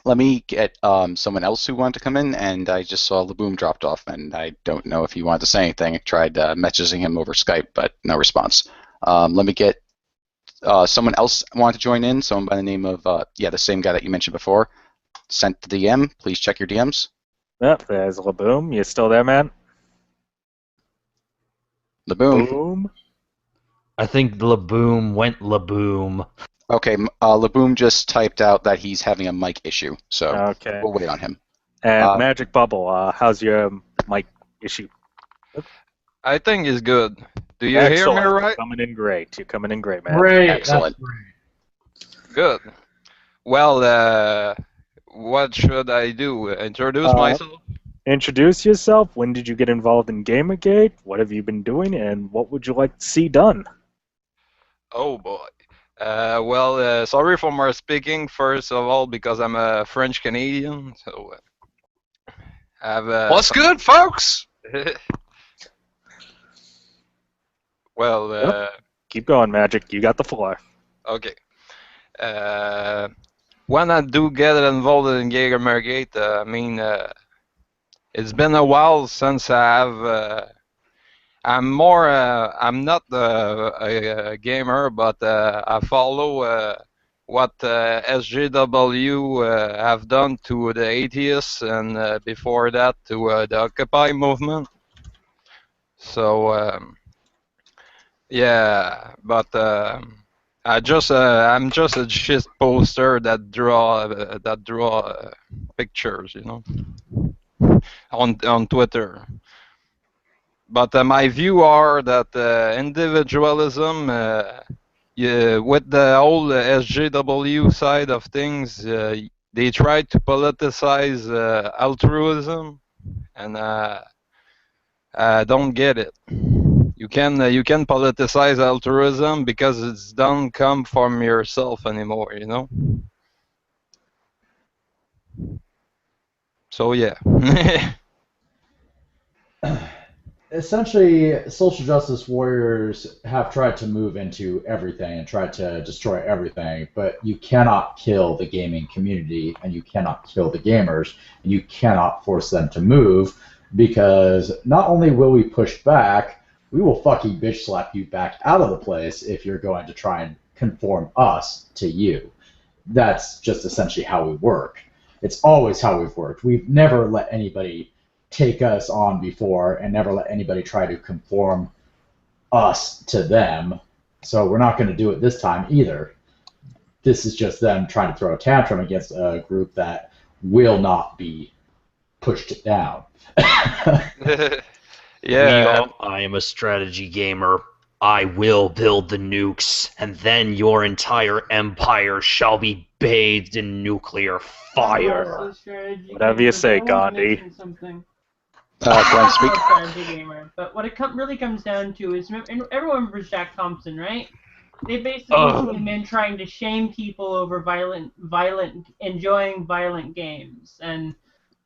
let me get someone else who wanted to come in, and I just saw Laboom dropped off, and I don't know if he wanted to say anything. I tried messaging him over Skype, but no response. Let me get someone else wanted to join in. Someone by the name of the same guy that you mentioned before. Sent the DM. Please check your DMs. Yep, there's Laboom. You still there, man? Laboom. Boom. I think Laboom went Laboom. Okay, Laboom just typed out that he's having a mic issue, so Okay. we'll wait on him. And Magic Bubble, how's your mic issue? I think it's good. Do you Excellent. hear me right? Coming in great. You're coming in great, man. Great. Excellent. That's great. Good. Well, what should I do? Introduce Uh, myself? Introduce yourself. When did you get involved in GamerGate? What have you been doing, and what would you like to see done? Oh boy. Sorry for my speaking, first of all, because I'm a French Canadian. So I have What's good, folks? Well, Keep going, Magic. You got the floor. okay. When I do get involved in GamerGate, it's been a while since I have. I'm not a gamer, but I follow what SJW have done to the atheists and before that to the Occupy movement. So yeah, but I'm just a shit poster that draw pictures, on Twitter. But my view are that individualism, with the whole SJW side of things, they try to politicize altruism, and I don't get it. You can politicize altruism because it don't come from yourself anymore, So yeah. Essentially, social justice warriors have tried to move into everything and tried to destroy everything, but you cannot kill the gaming community and you cannot kill the gamers and you cannot force them to move because not only will we push back, we will fucking bitch slap you back out of the place if you're going to try and conform us to you. That's just essentially how we work. It's always how we've worked. We've never let anybody take us on before and never let anybody try to conform us to them. So we're not going to do it this time either. This is just them trying to throw a tantrum against a group that will not be pushed down. Yeah. I am a strategy gamer. I will build the nukes, and then your entire empire shall be bathed in nuclear fire. Also strategy Whatever you gamer, say, but I want to Gandhi. mention something. Glenn, speak. Strategy gamer, but what it really comes down to is everyone remembers Jack Thompson, right? They basically came in trying to shame people over enjoying violent games, and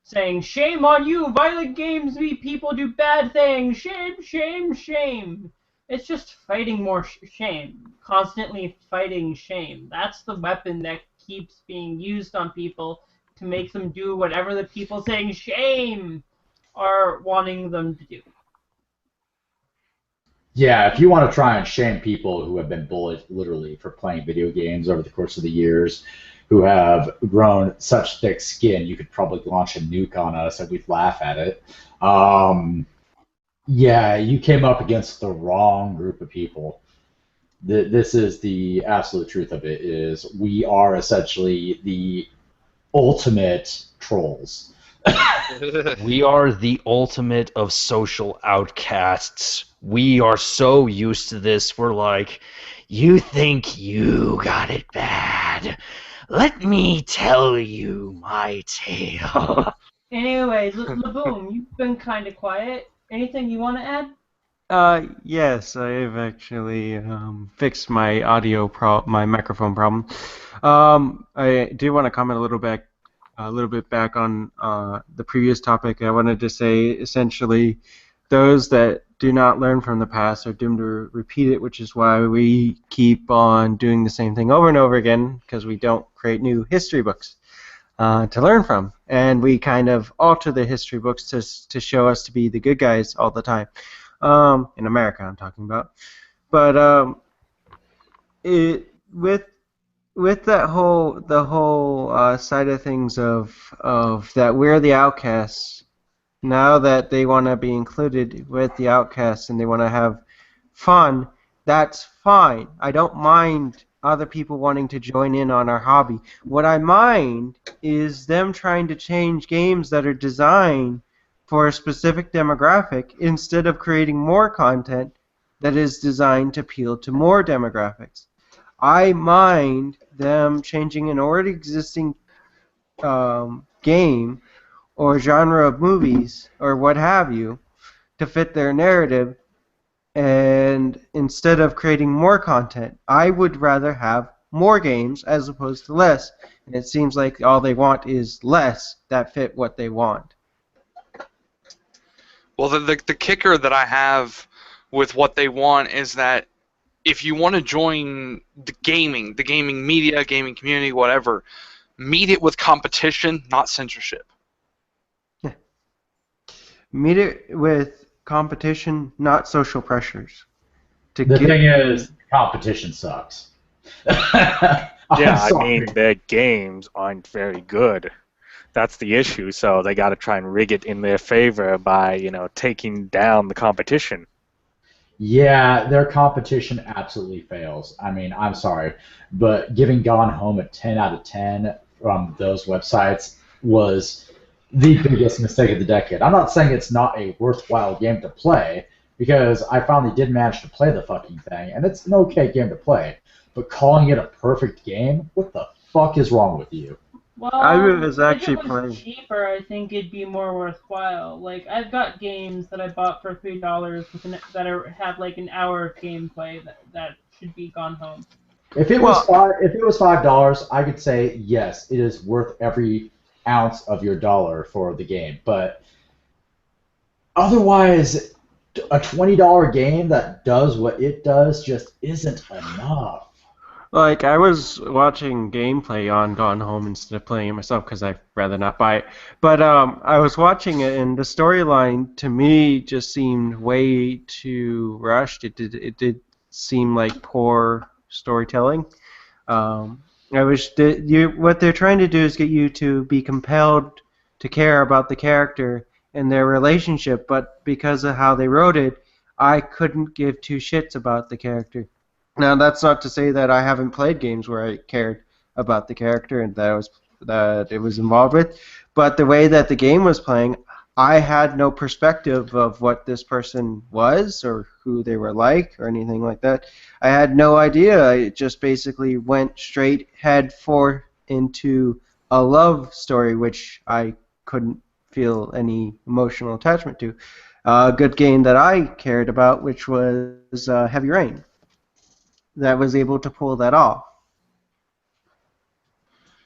saying, "Shame on you! Violent games mean people do bad things. Shame, shame, shame." It's just fighting more shame, constantly fighting shame. That's the weapon that keeps being used on people to make them do whatever the people saying shame are wanting them to do. Yeah, if you want to try and shame people who have been bullied literally for playing video games over the course of the years, who have grown such thick skin, you could probably launch a nuke on us and we'd laugh at it. Yeah, you came up against the wrong group of people. This is the absolute truth of it, is we are essentially the ultimate trolls. We are the ultimate of social outcasts. We are so used to this. We're like, you think you got it bad. Let me tell you my tale. Anyway, Laboom, you've been kind of quiet. Anything you want to add? Yes, I've actually fixed my my microphone problem. I do want to comment a little bit back on the previous topic. I wanted to say, essentially, those that do not learn from the past are doomed to repeat it, which is why we keep on doing the same thing over and over again, because we don't create new history books to learn from, and we kind of alter the history books to show us to be the good guys all the time. In America, I'm talking about. But with the whole side of things of that we're the outcasts. Now that they want to be included with the outcasts and they want to have fun, that's fine. I don't mind other people wanting to join in on our hobby. What I mind is them trying to change games that are designed for a specific demographic instead of creating more content that is designed to appeal to more demographics. I mind them changing an already existing game or genre of movies or what have you to fit their narrative, and instead of creating more content, I would rather have more games as opposed to less. And it seems like all they want is less that fit what they want. Well, the kicker that I have with what they want is that if you want to join the gaming media, gaming community, whatever, meet it with competition, not censorship. Yeah. Meet it with competition, not social pressures. The thing is, competition sucks. Yeah, I mean, their games aren't very good. That's the issue, so they got to try and rig it in their favor by, taking down the competition. Yeah, their competition absolutely fails. I mean, I'm sorry, but giving Gone Home a 10 out of 10 from those websites was the biggest mistake of the decade. I'm not saying it's not a worthwhile game to play, because I finally did manage to play the fucking thing, and it's an okay game to play. But calling it a perfect game, what the fuck is wrong with you? Well, I was actually if it was cheaper, I think it'd be more worthwhile. Like, I've got games that I bought for $3 have like an hour of gameplay that should be Gone Home. If it was $5, I could say yes, it is worth every ounce of your dollar for the game. But otherwise, a $20 game that does what it does just isn't enough. Like, I was watching gameplay on Gone Home instead of playing it myself because I'd rather not buy it. But I was watching it, and the storyline to me just seemed way too rushed. It did seem like poor storytelling. What they're trying to do is get you to be compelled to care about the character and their relationship, but because of how they wrote it, I couldn't give two shits about the character. Now, that's not to say that I haven't played games where I cared about the character and that it was involved with, but the way that the game was playing, I had no perspective of what this person was or who they were like or anything like that. I had no idea. I just basically went straight head for into a love story, which I couldn't feel any emotional attachment to. A good game that I cared about, which was Heavy Rain, that was able to pull that off.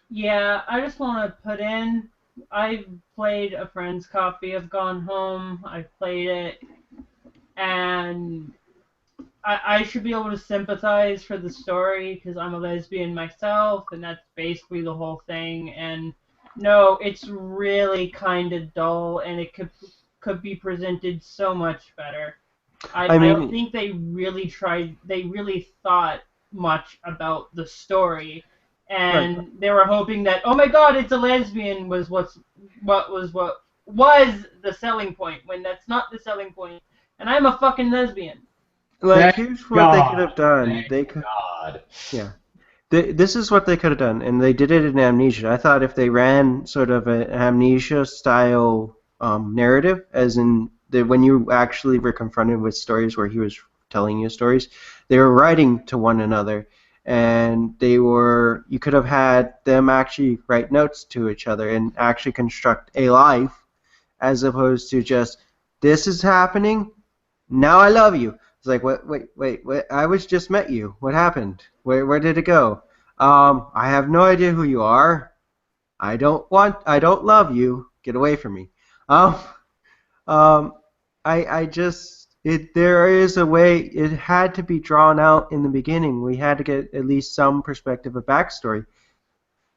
Yeah, I just want to put in, I've played a friend's copy of Gone Home. I've played it, and I should be able to sympathize for the story because I'm a lesbian myself, and that's basically the whole thing. And no, it's really kind of dull, and it could be presented so much better. I don't think they really tried. They really thought much about the story, and they were hoping that, oh my God, it's a lesbian was what was the selling point, when that's not the selling point, and I'm a fucking lesbian. Like, here's what they could have done. They could. God. Yeah. This is what they could have done, and they did it in Amnesia. I thought if they ran sort of an Amnesia-style narrative, as in when you actually were confronted with stories where he was telling you stories, they were writing to one another, and you could have had them actually write notes to each other and actually construct a life, as opposed to just, this is happening, now I love you. It's like, wait, I was just met you. What happened? Where did it go? I have no idea who you are. I don't love you. Get away from me. There is a way, it had to be drawn out in the beginning. We had to get at least some perspective of backstory.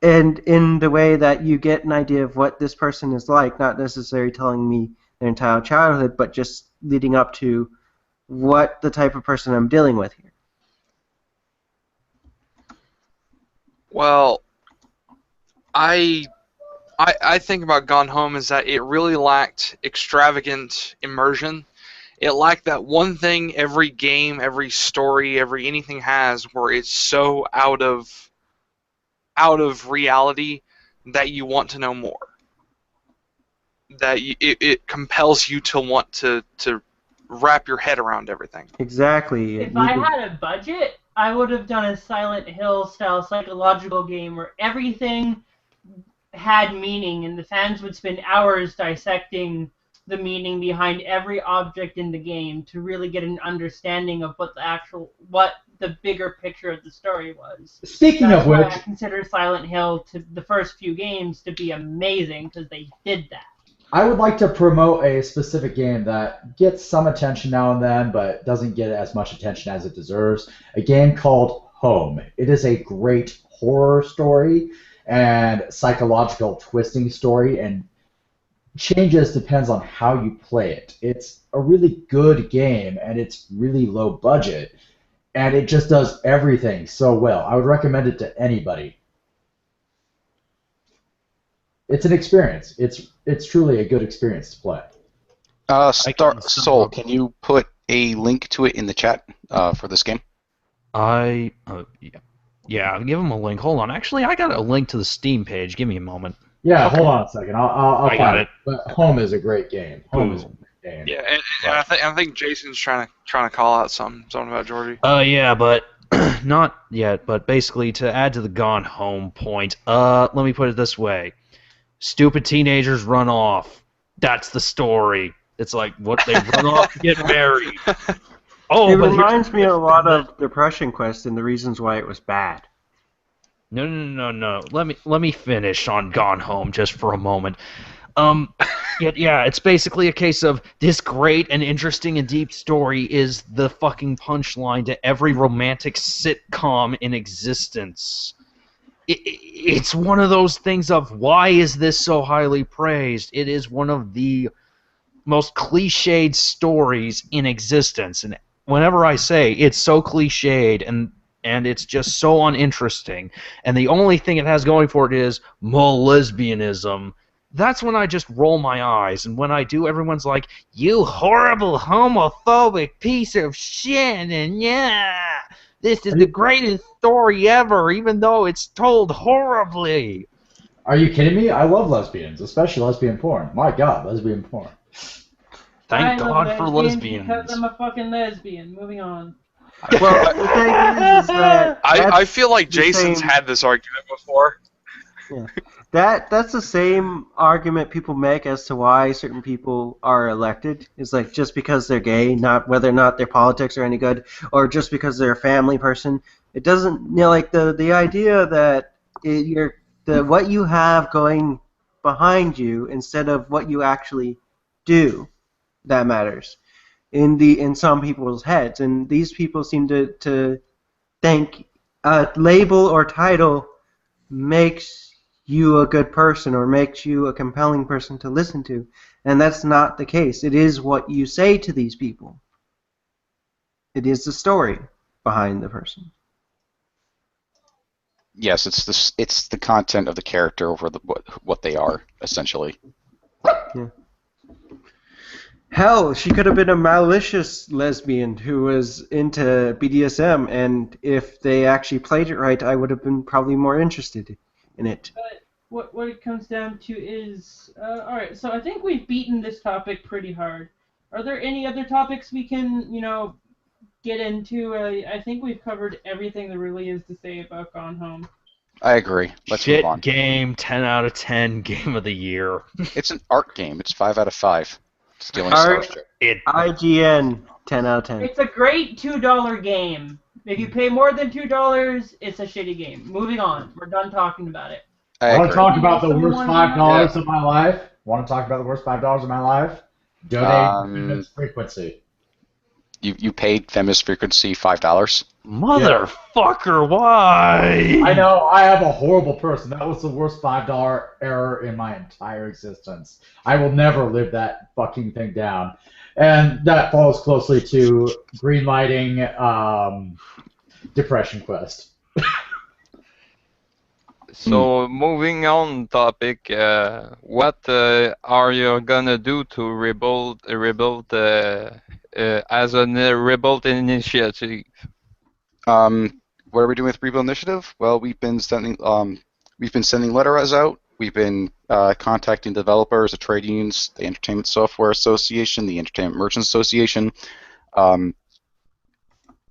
And in the way that you get an idea of what this person is like, not necessarily telling me their entire childhood, but just leading up to what the type of person I'm dealing with here. Well, I think about Gone Home is that it really lacked extravagant immersion. It lacked that one thing every game, every story, every anything has, where it's so out of reality that you want to know more. That it compels you to want to wrap your head around everything. Exactly. If I had a budget, I would have done a Silent Hill style psychological game where everything had meaning, and the fans would spend hours dissecting the meaning behind every object in the game to really get an understanding of what the bigger picture of the story was. Speaking That's of why which, I consider Silent Hill the first few games to be amazing because they did that. I would like to promote a specific game that gets some attention now and then, but doesn't get as much attention as it deserves. A game called Home. It is a great horror story and psychological twisting story, and changes depends on how you play it. It's a really good game, and it's really low budget, and it just does everything so well. I would recommend it to anybody. It's an experience. It's truly a good experience to play. Soul, can you put a link to it in the chat for this game? Yeah, give him a link. Hold on. Actually, I got a link to the Steam page. Give me a moment. Yeah, hold on a second. I'll I got find it. But Home is a great game. Home is a great game. Yeah, and I think Jason's trying to call out something about Georgie. Yeah, but not yet. But basically, to add to the Gone Home point, let me put it this way: stupid teenagers run off. That's the story. It's like what they run off to get married. Oh, it but reminds me a lot of Depression Quest and the reasons why it was bad. No. Let me finish on Gone Home just for a moment. Yeah, it's basically a case of this great and interesting and deep story is the fucking punchline to every romantic sitcom in existence. It's one of those things of why is this so highly praised? It is one of the most cliched stories in existence, and whenever I say it's so cliched and and it's just so uninteresting. And the only thing it has going for it is lesbianism. That's when I just roll my eyes, and when I do, everyone's like, "You horrible homophobic piece of shit," and yeah, this is the greatest story ever, even though it's told horribly. Are you kidding me? I love lesbians, especially lesbian porn. My God, lesbian porn. Thank I God love for lesbians because lesbians. I'm a fucking lesbian. Moving on. Well, the thing is that I feel like the Jason's same- had this argument before. that's the same argument people make as to why certain people are elected. It's like just because they're gay, not whether or not their politics are any good, or just because they're a family person. It doesn't, like the idea that what you have going behind you instead of what you actually do that matters in some people's heads, and these people seem to think a label or title makes you a good person or makes you a compelling person to listen to, and that's not the case. It is what you say to these people. It is the story behind the person. Yes, it's the content of the character over what they are essentially. Yeah. Hell, she could have been a malicious lesbian who was into BDSM, and if they actually played it right, I would have been probably more interested in it. But what it comes down to is, all right. So I think we've beaten this topic pretty hard. Are there any other topics we can, get into? I think we've covered everything there really is to say about Gone Home. I agree. Let's Shit move on. game, 10 out of 10, game of the year. It's an art game. It's 5 out of 5. Stealing Art- Starship. IGN, 10 out of 10. It's a great $2 game. If you pay more than $2, it's a shitty game. Moving on. We're done talking about it. I Want to agree. talk about the worst Someone- $5 of my life? Want to talk about the worst $5 of my life? Donate Feminist Frequency. You paid Feminist Frequency $5. Motherfucker, why? I know, I am a horrible person. That was the worst $5 error in my entire existence. I will never live that fucking thing down. And that falls closely to greenlighting Depression Quest. So moving on topic, what are you gonna do to rebuild as a rebuild initiative? What are we doing with Rebuild Initiative? Well, we've been sending letters out. We've been contacting developers, the trade unions, the Entertainment Software Association, the Entertainment Merchants Association.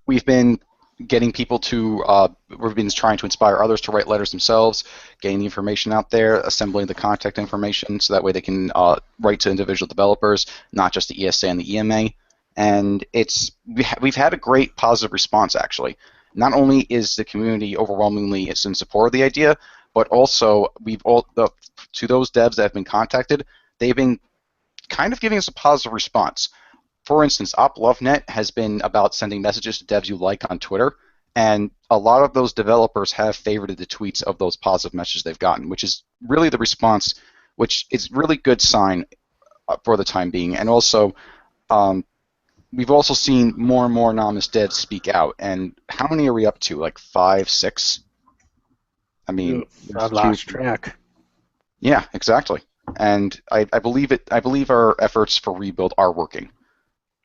We've been getting people to. We've been trying to inspire others to write letters themselves, getting the information out there, assembling the contact information, so that way they can write to individual developers, not just the ESA and the EMA. And we've had a great positive response, actually. Not only is the community overwhelmingly in support of the idea, but also to those devs that have been contacted, they've been kind of giving us a positive response. For instance, OpLoveNet has been about sending messages to devs you like on Twitter, and a lot of those developers have favorited the tweets of those positive messages they've gotten, which is really the response, which is really good sign for the time being. And also, we've also seen more and more anonymous devs speak out. And how many are we up to? Like 5, 6? I mean, I've lost track. Yeah, exactly. And I believe our efforts for rebuild are working.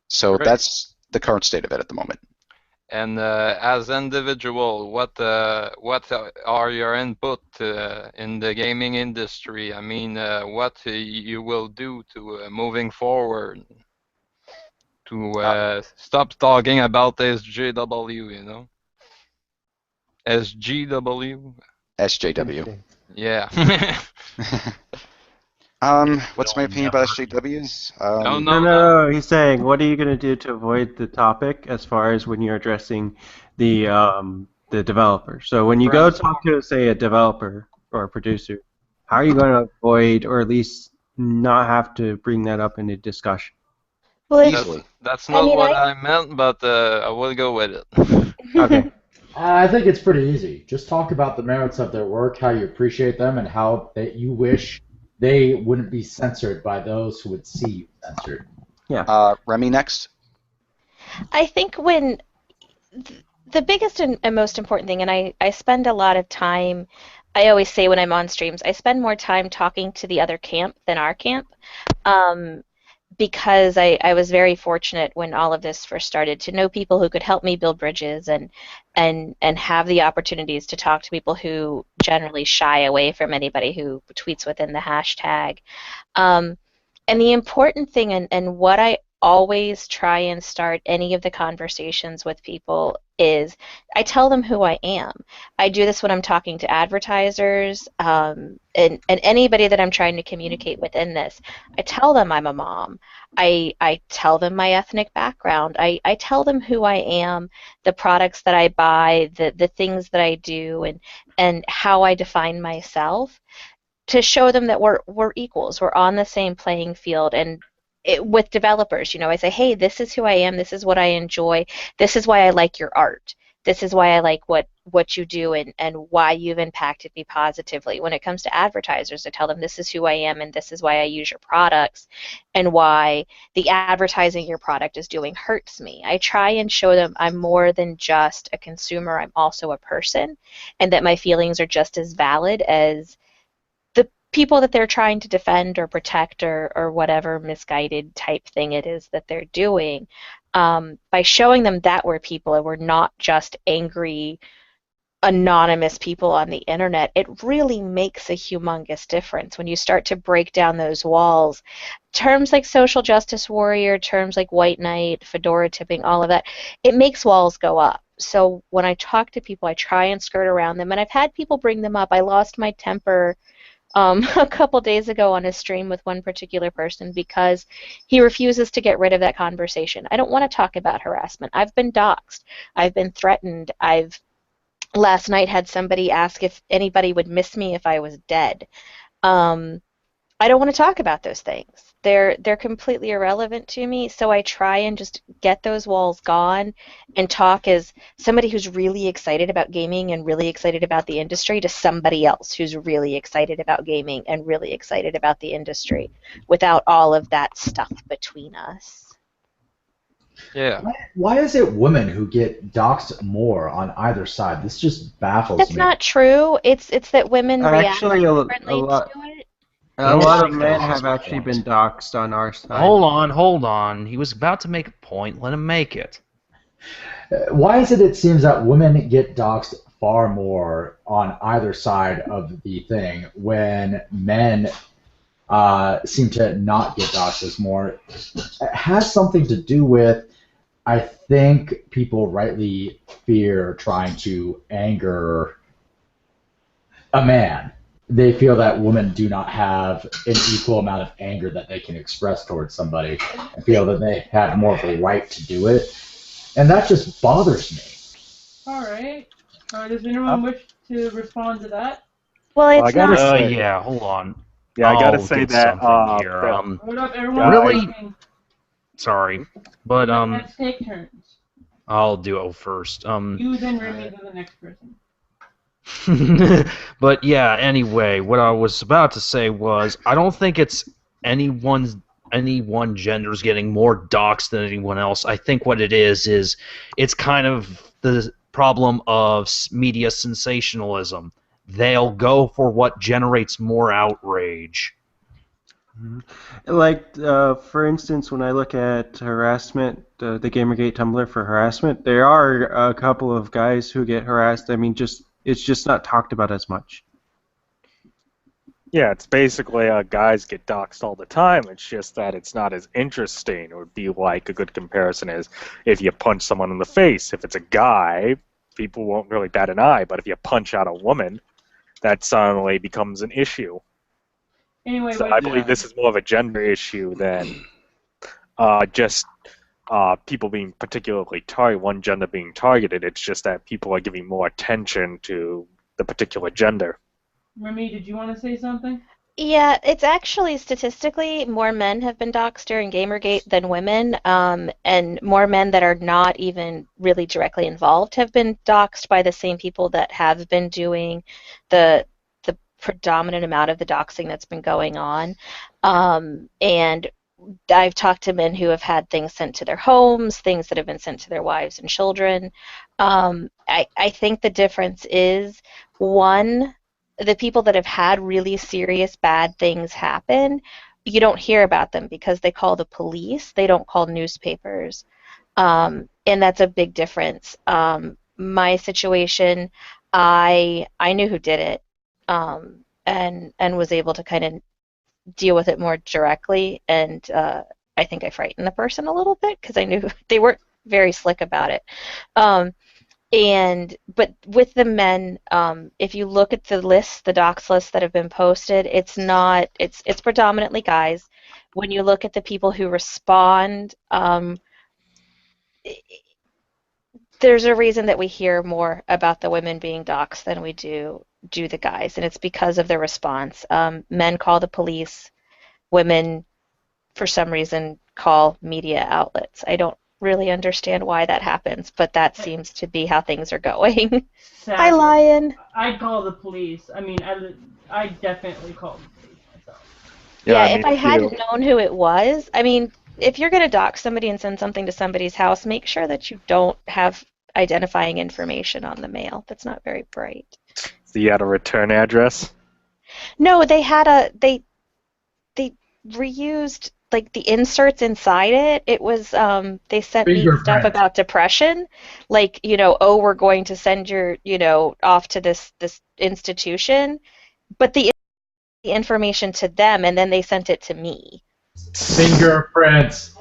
So Great. that's the current state of it at the moment. And as individual, what are your input in the gaming industry? I mean, what you will do to moving forward to stop talking about SJW, you know? SGW? SJW. Yeah. What's my opinion about SJWs? No. He's saying, what are you going to do to avoid the topic as far as when you're addressing the developer? So when you go talk to, say, a developer or a producer, how are you going to avoid or at least not have to bring that up in a discussion? Easily. That's not what I meant, but I will go with it. Okay. I think it's pretty easy. Just talk about the merits of their work, how you appreciate them, and how you wish they wouldn't be censored by those who would see you censored. Yeah. Remy next. I think when The biggest and most important thing, and I spend a lot of time, I always say when I'm on streams, I spend more time talking to the other camp than our camp. Um, because I was very fortunate when all of this first started to know people who could help me build bridges and have the opportunities to talk to people who generally shy away from anybody who tweets within the hashtag. Um, and the important thing, and what I always try and start any of the conversations with people is I tell them who I am. I do this when I'm talking to advertisers and anybody that I'm trying to communicate within this. I tell them I'm a mom. I tell them my ethnic background. I tell them who I am, the products that I buy, the things that I do, and how I define myself to show them that we're equals, we're on the same playing field, and with developers, I say, hey, this is who I am, this is what I enjoy, this is why I like your art, this is why I like what you do, and why you've impacted me positively. When it comes to advertisers, I tell them this is who I am and this is why I use your products and why the advertising your product is doing hurts me. I try and show them I'm more than just a consumer, I'm also a person, and that my feelings are just as valid as the people that they're trying to defend or protect or whatever misguided type thing it is that they're doing. By showing them that we're people and we're not just angry, anonymous people on the internet, it really makes a humongous difference when you start to break down those walls. Terms like social justice warrior, terms like white knight, fedora tipping, all of that, it makes walls go up. So when I talk to people, I try and skirt around them, and I've had people bring them up. I lost my temper a couple days ago on a stream with one particular person because he refuses to get rid of that conversation. I don't want to talk about harassment. I've been doxxed. I've been threatened. I've last night had somebody ask if anybody would miss me if I was dead. Um, I don't want to talk about those things. They're completely irrelevant to me, so I try and just get those walls gone and talk as somebody who's really excited about gaming and really excited about the industry to somebody else who's really excited about gaming and really excited about the industry without all of that stuff between us. Yeah. Why is it women who get doxxed more on either side? This just baffles That's me. not true. It's that women react Actually, differently lot, to it. a Don't lot make of that men his have actually point. been doxxed on our side. Hold on. He was about to make a point. Let him make it. Why is it seems that women get doxxed far more on either side of the thing when men seem to not get doxxed as more? It has something to do with, I think people rightly fear trying to anger a man. They feel that women do not have an equal amount of anger that they can express towards somebody and feel that they have more of a right to do it. And that just bothers me. All right. Does anyone wish to respond to that? Well, Well, I it's gotta not. say, Yeah, hold on. yeah, I gotta I'll say get that. something here. Hold up, everyone. Yeah, Really? Sorry, but Let's take turns. I'll do it first. You then Remy to the next person. But yeah, anyway, what I was about to say was I don't think it's any one gender's getting more doxxed than anyone else. I think what it is it's kind of the problem of media sensationalism. They'll go for what generates more outrage. Like, for instance, when I look at harassment, the GamerGate Tumblr for harassment, there are a couple of guys who get harassed. I mean, it's just not talked about as much. yeah, it's basically guys get doxxed all the time. It's just that it's not as interesting. It would be like a good comparison is if you punch someone in the face. If it's a guy, people won't really bat an eye. But if you punch out a woman, that suddenly becomes an issue. Anyway, So I believe this is more of a gender issue than just people being particularly targeted, one gender being targeted. It's just that people are giving more attention to the particular gender. Remy, did you want to say something? Yeah, it's actually statistically more men have been doxxed during Gamergate than women, and more men that are not even really directly involved have been doxxed by the same people that have been doing the predominant amount of the doxing that's been going on. And I've talked to men who have had things sent to their homes, things that have been sent to their wives and children. I think the difference is, one, the people that have had really serious bad things happen, you don't hear about them because they call the police. They don't call newspapers. And that's a big difference. My situation, I knew who did it, and was able to kind of deal with it more directly. And I think I frightened the person a little bit because I knew they weren't very slick about it. But with the men, if you look at the lists, the docs lists that have been posted, it's predominantly guys. When you look at the people who respond, there's a reason that we hear more about the women being doxxed than we do the guys, and it's because of their response. Men call the police, women, for some reason, call media outlets. I don't really understand why that happens, but that seems to be how things are going. Hi, Sadly, Lion. I'd call the police. I mean, I definitely call the police myself. Yeah, I mean, if I hadn't known who it was, I mean, if you're going to dox somebody and send something to somebody's house, make sure that you don't have identifying information on the mail. That's not very bright. So you had a return address? No, they reused like the inserts inside it. It was they sent me stuff Fingerprint. about depression, like, oh, we're going to send your, off to this institution, but the information to them, and then they sent it to me. Fingerprints.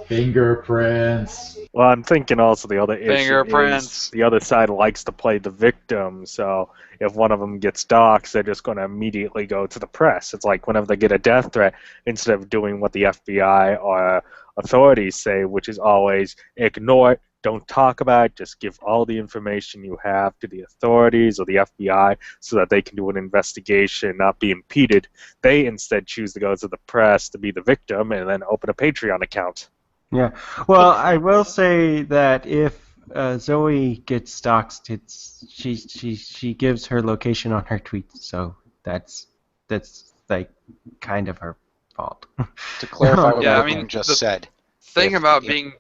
Well, I'm thinking also the other issue is Fingerprints. the other side likes to play the victim, so if one of them gets doxxed, they're just going to immediately go to the press. It's like whenever they get a death threat, instead of doing what the FBI or authorities say, which is always ignore it, don't talk about it, just give all the information you have to the authorities or the FBI so that they can do an investigation and not be impeded. They instead choose to go to the press to be the victim and then open a Patreon account. Yeah. Well, I will say that if Zoe gets doxxed, she gives her location on her tweets, so that's like kind of her fault. To clarify what Yeah, I Morgan mean, just the said. thing if- about if- being...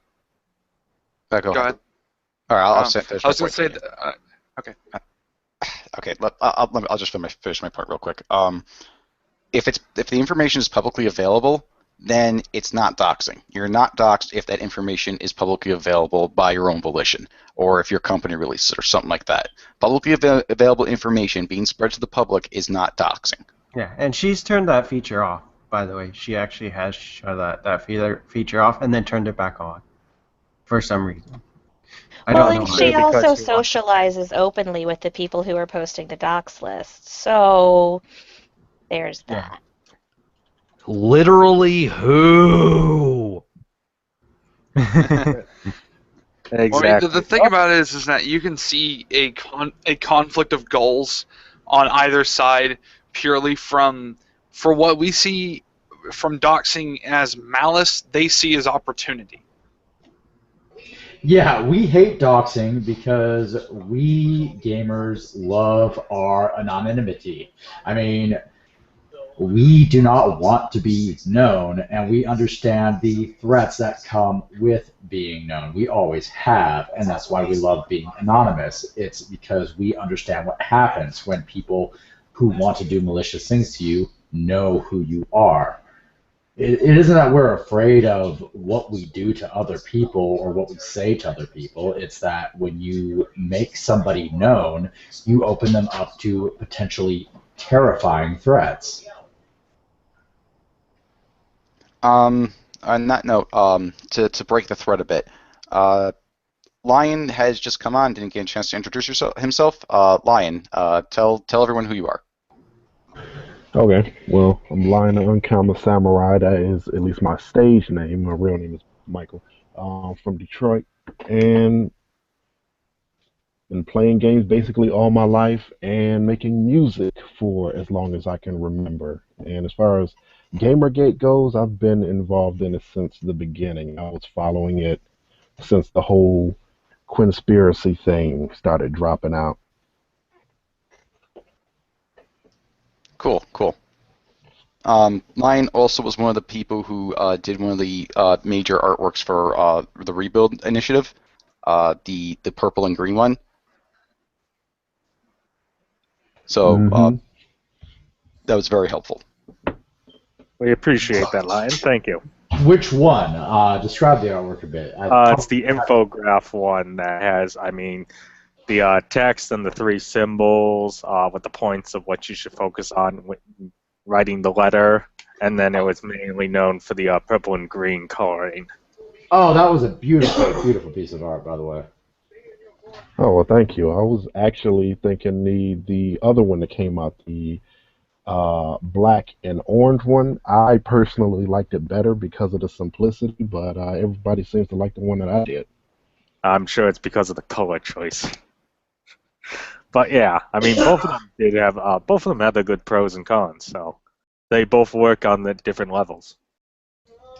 Go Go ahead. All right, I'll Um, finish I my was going point. to say... okay. Okay, I'll just finish my point real quick. If the information is publicly available, then it's not doxing. You're not doxed if that information is publicly available by your own volition, or if your company releases it, or something like that. Publicly available information being spread to the public is not doxing. Yeah, and she's turned that feature off, by the way. She actually has shut that feature off and then turned it back on for some reason. I Well, don't know and why. she Because also she wants- socializes openly with the people who are posting the dox list. So there's Yeah. that. Literally who? Exactly. Well, I mean, the thing about it is that you can see a conflict of goals on either side purely for what we see from doxing as malice, they see as opportunity. Yeah, we hate doxing because we gamers love our anonymity. I mean, we do not want to be known, and we understand the threats that come with being known. We always have, and that's why we love being anonymous. It's because we understand what happens when people who want to do malicious things to you know who you are. It isn't that we're afraid of what we do to other people or what we say to other people. It's that when you make somebody known, you open them up to potentially terrifying threats. On that note, to break the thread a bit, Lion has just come on. Didn't get a chance to introduce himself. Lion, tell everyone who you are. Okay, well, I'm Lion the Uncommon Samurai. That is at least my stage name. My real name is Michael. From Detroit, and been playing games basically all my life and making music for as long as I can remember. And as far as GamerGate goes, I've been involved in it since the beginning. I was following it since the whole conspiracy thing started dropping out. Cool. Mine also was one of the people who did one of the major artworks for the Rebuild Initiative, the purple and green one. So Mhm. that was very helpful. We appreciate that, Lion. Thank you. Which one? Describe the artwork a bit. It's the infograph one that has, I mean, the text and the three symbols with the points of what you should focus on when writing the letter, and then it was mainly known for the purple and green coloring. Oh, that was a beautiful, beautiful piece of art, by the way. Oh well, thank you. I was actually thinking the other one that came out, the black and orange one. I personally liked it better because of the simplicity, but everybody seems to like the one that I did. I'm sure it's because of the color choice. But yeah, I mean, both of them did have both of them had their good pros and cons, so they both work on the different levels.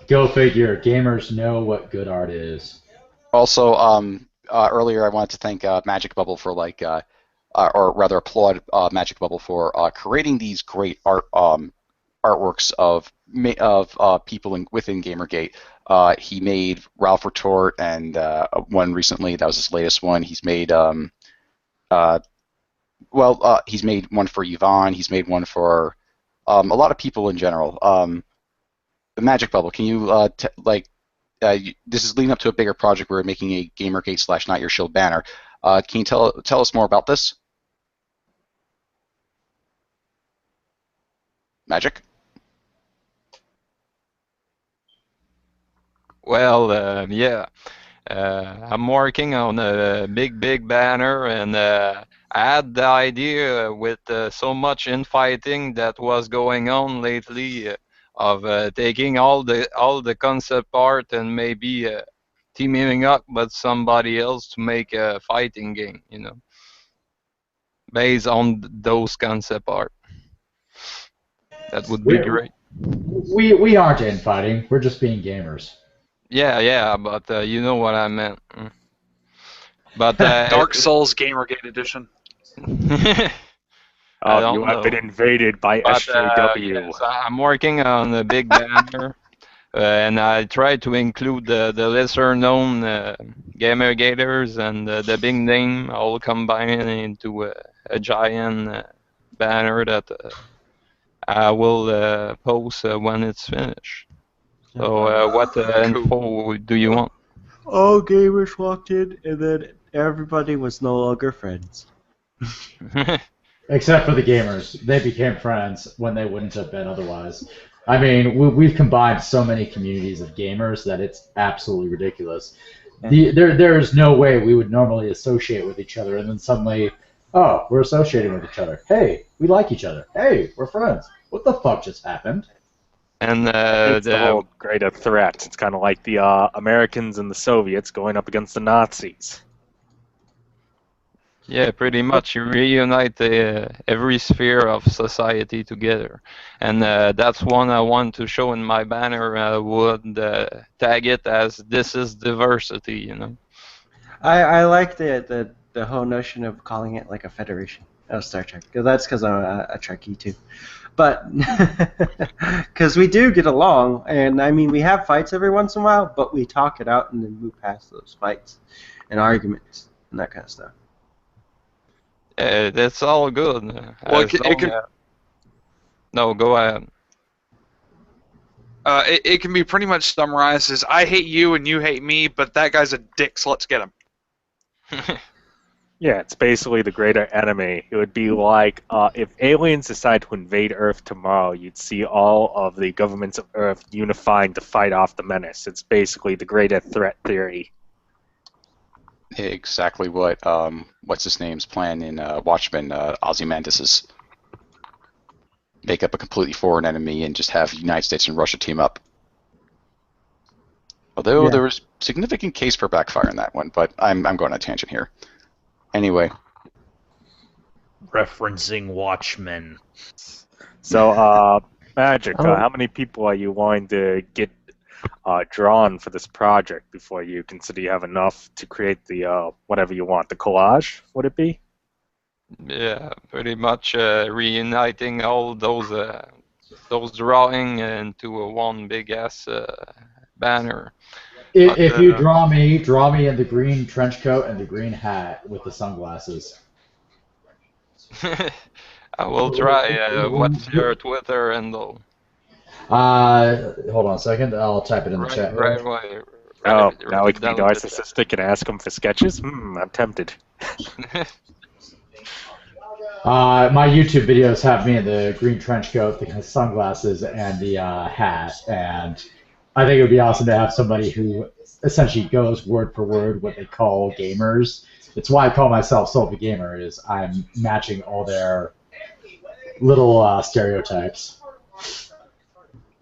Go figure. Gamers know what good art is. Also, earlier I wanted to thank Magic Bubble for or rather applaud Magic Bubble for creating these great artworks of people within GamerGate. He made Ralph Retort and one recently. That was his latest one. He's made he's made one for Yvonne. He's made one for a lot of people in general. The Magic Bubble. Can you this is leading up to a bigger project. We're making a GamerGate / Not Your Shield banner. Can you tell us more about this? Magic? Well, yeah. I'm working on a big banner, and I had the idea with so much infighting that was going on lately of taking all the concept art and maybe teaming up with somebody else to make a fighting game, based on those concept art. That would be great. We aren't infighting. We're just being gamers. Yeah, but you know what I meant. But Dark Souls GamerGate edition. I don't You have know. been invaded by But, SJW. yes, I'm working on a big banner, and I try to include the lesser known GamerGaters and the big name all combined into a giant banner that I will post when it's finished. So, what info do you want? All gamers walked in, and then everybody was no longer friends. Except for the gamers. They became friends when they wouldn't have been otherwise. I mean, we've combined so many communities of gamers that it's absolutely ridiculous. There's no way we would normally associate with each other, and then suddenly, oh, we're associating with each other. Hey, we like each other. Hey, we're friends. What the fuck just happened? And It's the whole greater threat. It's kind of like the Americans and the Soviets going up against the Nazis. yeah, pretty much. You reunite every sphere of society together, and that's one I want to show in my banner. I would tag it as "This is diversity." I like the whole notion of calling it like a federation of Star Trek. That's because I'm a Trekkie too. But because we do get along, and I mean we have fights every once in a while, but we talk it out and then move past those fights and arguments and that kind of stuff. That's all good. Well, No, go ahead. it can be pretty much summarized as I hate you and you hate me, but that guy's a dick, so let's get him. Yeah, it's basically the greater enemy. It would be like if aliens decide to invade Earth tomorrow, you'd see all of the governments of Earth unifying to fight off the menace. It's basically the greater threat theory. Exactly what what's his name's plan in Watchmen, Ozymandias. Make up a completely foreign enemy and just have the United States and Russia team up. Although there was significant case for backfire in that one, but I'm going on a tangent here. Anyway. Referencing Watchmen. So, Magic, how many people are you wanting to get drawn for this project before you consider you have enough to create the whatever you want? The collage, would it be? Yeah, pretty much reuniting all those those drawing into a one big ass banner. If you draw me in the green trench coat and the green hat with the sunglasses. I will try. What's your Twitter handle? Hold on a second. I'll type it in the chat here. Right away. Oh, now we it can down be in the chat. narcissistic and ask him for sketches? I'm tempted. My YouTube videos have me in the green trench coat, the sunglasses, and the hat. And I think it would be awesome to have somebody who essentially goes word for word what they call gamers. It's why I call myself Soulful Gamer, is I'm matching all their little stereotypes.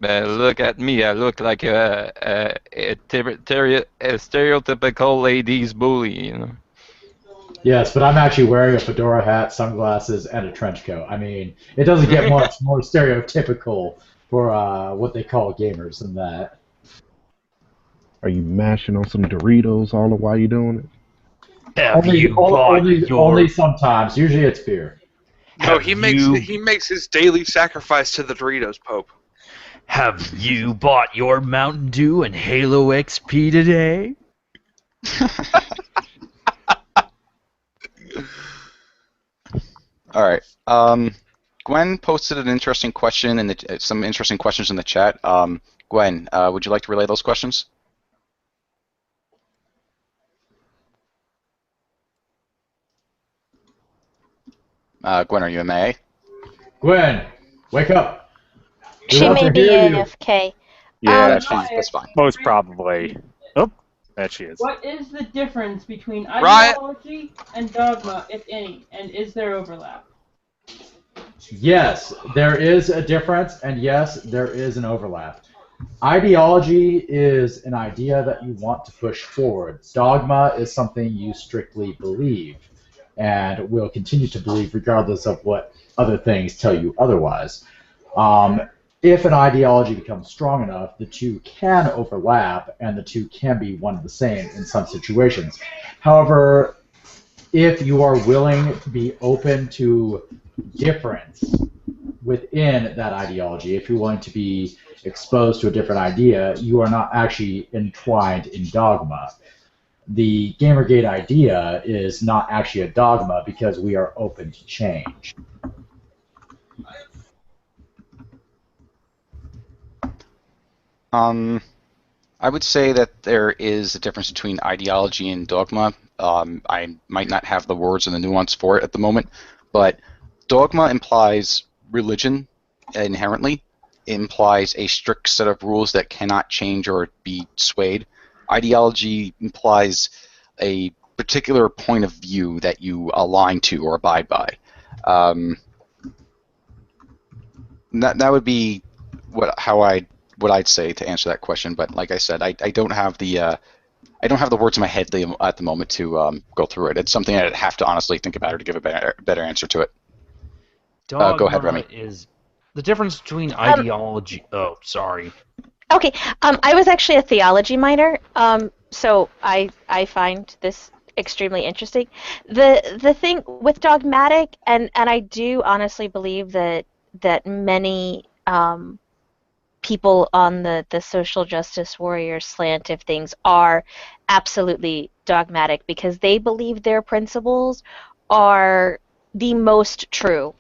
Look at me. I look like a stereotypical ladies bully, you know. Yes, but I'm actually wearing a fedora hat, sunglasses, and a trench coat. I mean, it doesn't get much more stereotypical for what they call gamers than that. Are you mashing on some Doritos all the while you doing it? Only sometimes. Usually it's beer. No, he makes his daily sacrifice to the Doritos, Pope. Have you bought your Mountain Dew and Halo XP today? All right. Gwen posted an interesting question and some interesting questions in the chat. Gwen, would you like to relay those questions? Gwen, are you MIA? Gwen, wake up. She may be AFK. Yeah, that's fine. Most probably. Oh, there she is. What is the difference between ideology and dogma, if any, and is there overlap? Yes, there is a difference, and yes, there is an overlap. Ideology is an idea that you want to push forward. Dogma is something you strictly believe, and will continue to believe regardless of what other things tell you otherwise. If an ideology becomes strong enough, the two can overlap, and the two can be one and the same in some situations. However, if you are willing to be open to difference within that ideology, if you're willing to be exposed to a different idea, you are not actually entwined in dogma. The GamerGate idea is not actually a dogma because we are open to change. I would say that there is a difference between ideology and dogma. I might not have the words and the nuance for it at the moment, but dogma implies religion inherently. It implies a strict set of rules that cannot change or be swayed. Ideology implies a particular point of view that you align to or abide by. That would be what I'd say to answer that question. But like I said, I don't have the words in my head at the moment to go through it. It's something I'd have to honestly think about to give a better answer to it. Dogma go ahead, Remy. Is the difference between ideology. Oh, sorry. Okay, I was actually a theology minor, so I find this extremely interesting. The thing with dogmatic, and I do honestly believe that many people on the social justice warrior slant of things are absolutely dogmatic because they believe their principles are the most true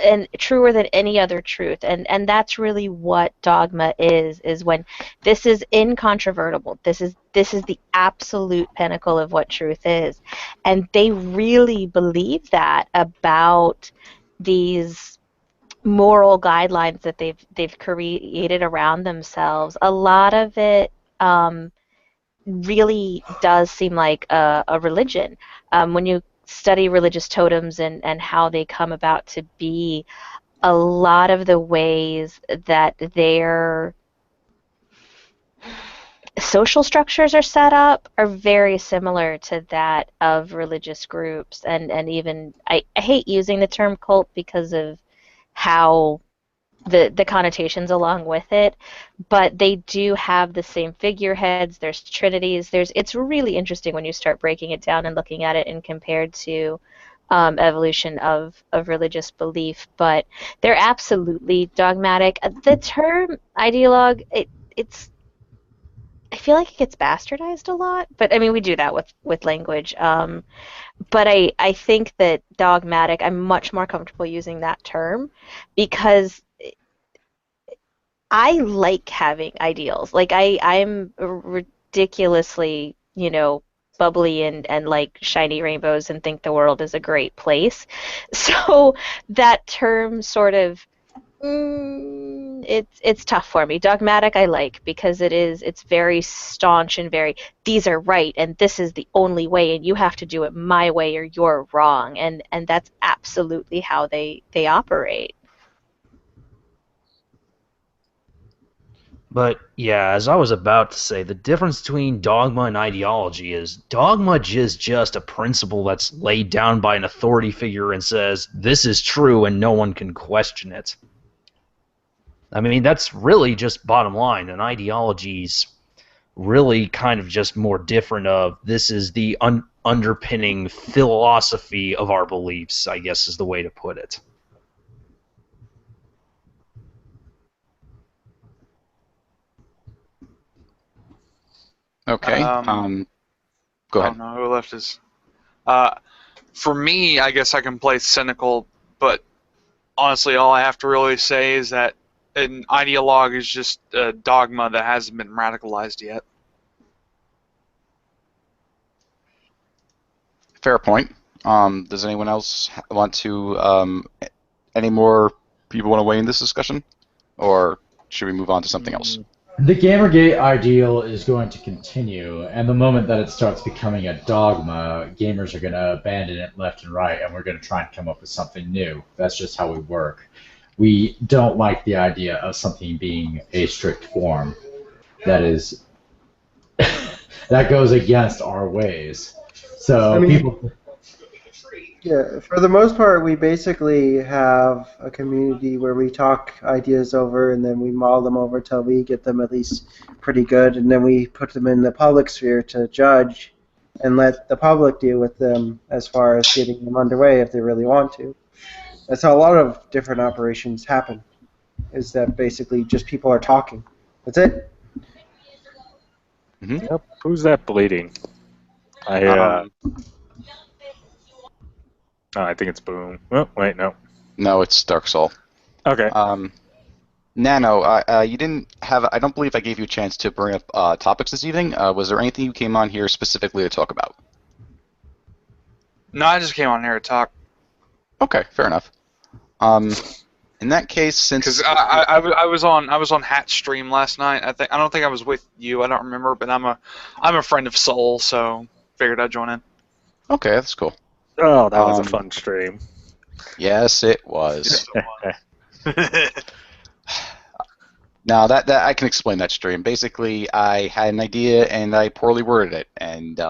and truer than any other truth, and that's really what dogma is when this is incontrovertible, this is the absolute pinnacle of what truth is, and they really believe that about these moral guidelines that they've created around themselves. A lot of it really does seem like a religion. When you study religious totems and how they come about to be, a lot of the ways that their social structures are set up are very similar to that of religious groups, and even I hate using the term cult because of how the connotations along with it, but they do have the same figureheads. There's trinities. It's really interesting when you start breaking it down and looking at it and compared to evolution of religious belief, but they're absolutely dogmatic. The term ideologue, it's I feel like it gets bastardized a lot, but I mean we do that with language. But I think that dogmatic, I'm much more comfortable using that term because I like having ideals. Like I'm ridiculously, bubbly and like shiny rainbows and think the world is a great place. So that term sort of it's tough for me. Dogmatic I like because it's very staunch and very these are right and this is the only way and you have to do it my way or you're wrong and that's absolutely how they operate. But yeah, as I was about to say, the difference between dogma and ideology is dogma is just a principle that's laid down by an authority figure and says, this is true and no one can question it. I mean, that's really just bottom line, and ideology's really kind of just more different of this is the underpinning philosophy of our beliefs, I guess is the way to put it. Okay. Go I ahead. don't know who left his. For me, I guess I can play cynical, but honestly, all I have to really say is that an ideologue is just a dogma that hasn't been radicalized yet. Fair point. Does anyone else want to? Any more people want to weigh in this discussion, or should we move on to something else? The Gamergate ideal is going to continue, and the moment that it starts becoming a dogma, gamers are going to abandon it left and right, and we're going to try and come up with something new. That's just how we work. We don't like the idea of something being a strict form. That is, that goes against our ways. So I mean, people. Yeah, for the most part, we basically have a community where we talk ideas over and then we mull them over till we get them at least pretty good, and then we put them in the public sphere to judge and let the public deal with them as far as getting them underway if they really want to. That's how a lot of different operations happen, is that basically just people are talking. That's it. Mm-hmm. Yep. Who's that bleeding? I think it's Boom. Oh, wait, no. No, it's Dark Soul. Okay. Nano, you didn't have. I don't believe I gave you a chance to bring up topics this evening. Was there anything you came on here specifically to talk about? No, I just came on here to talk. Okay, fair enough. In that case, since because I was on Hat's stream last night. I don't think I was with you. I don't remember, but I'm a friend of Soul, so figured I'd join in. Okay, that's cool. Oh, that was a fun stream. Yes, it was. Now that I can explain that stream. Basically, I had an idea and I poorly worded it, and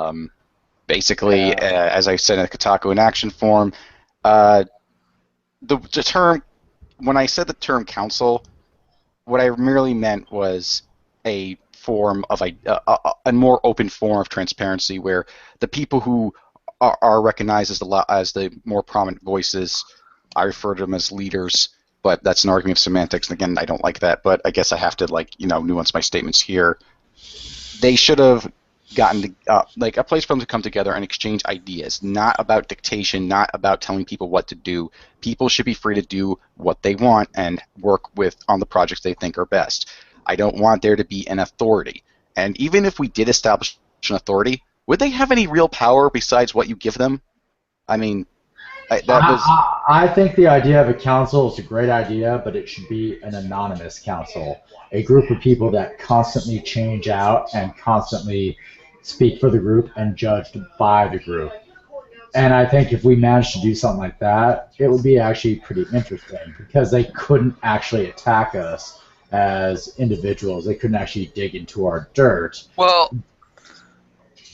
basically, as I said in the Kotaku in action form, the term. When I said the term council, what I merely meant was a form of a more open form of transparency, where the people who are recognized as the more prominent voices, I refer to them as leaders, but that's an argument of semantics, and again, I don't like that, but I guess I have to nuance my statements here. They should have gotten a place for them to come together and exchange ideas, not about dictation, not about telling people what to do. People should be free to do what they want and work on the projects they think are best. I don't want there to be an authority. And even if we did establish an authority, would they have any real power besides what you give them? I mean, I think the idea of a council is a great idea, but it should be an anonymous council, a group of people that constantly change out and constantly speak for the group and judged by the group. And I think if we managed to do something like that, it would be actually pretty interesting, because they couldn't actually attack us as individuals. They couldn't actually dig into our dirt. Well,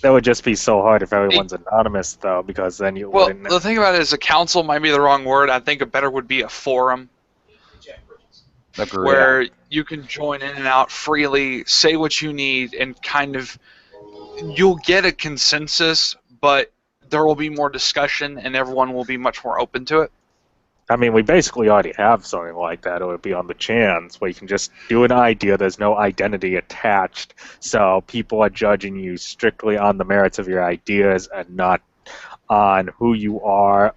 that would just be so hard if everyone's anonymous, though, because then you wouldn't. Well, the thing about it is a council might be the wrong word. I think a better would be a forum. Agreed. Where you can join in and out freely, say what you need, and kind of you'll get a consensus, but there will be more discussion and everyone will be much more open to it. I mean, we basically already have something like that. It would be on the chance where you can just do an idea. There's no identity attached, so people are judging you strictly on the merits of your ideas and not on who you are,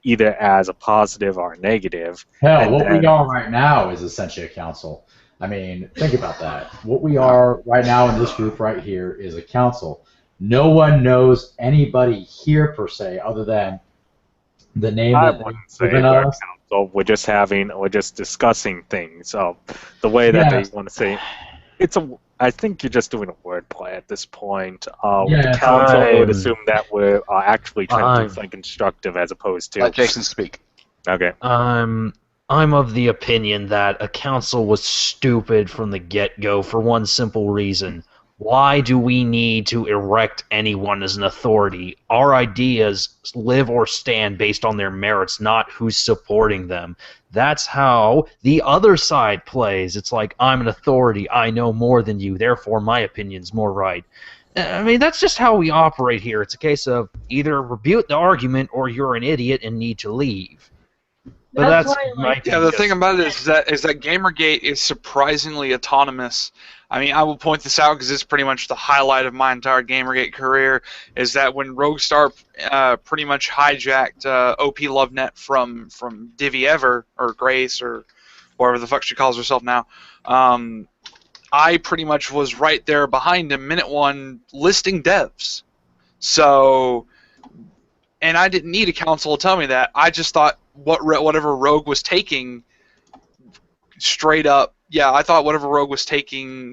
either as a positive or a negative. Hell, And what we then, are right now is essentially a council. I mean, think about that. What we are right now in this group right here is a council. No one knows anybody here per se, other than the name I that they've wouldn't say given we're a us. council. We're just discussing things. So the way that they Yes. want to say I think you're just doing a wordplay at this point. With the Yes, council, I would I'm- assume that we're actually trying to I'm- do something constructive as opposed to. Let Jason speak. Okay. I'm of the opinion that a council was stupid from the get-go for one simple reason. Why do we need to erect anyone as an authority? Our ideas live or stand based on their merits, not who's supporting them. That's how the other side plays. It's like, I'm an authority, I know more than you, therefore my opinion's more right. I mean, that's just how we operate here. It's a case of either rebut the argument or you're an idiot and need to leave. But that's why I my like Yeah, the thing about it is that GamerGate is surprisingly autonomous. I mean, I will point this out because it's pretty much the highlight of my entire GamerGate career. Is that when Roguestar pretty much hijacked OP LoveNet from Divvy Ever or Grace or whatever the fuck she calls herself now. I pretty much was right there behind him minute one listing devs. So, and I didn't need a council to tell me that. I just thought whatever Rogue was taking, straight up, yeah, I thought whatever Rogue was taking,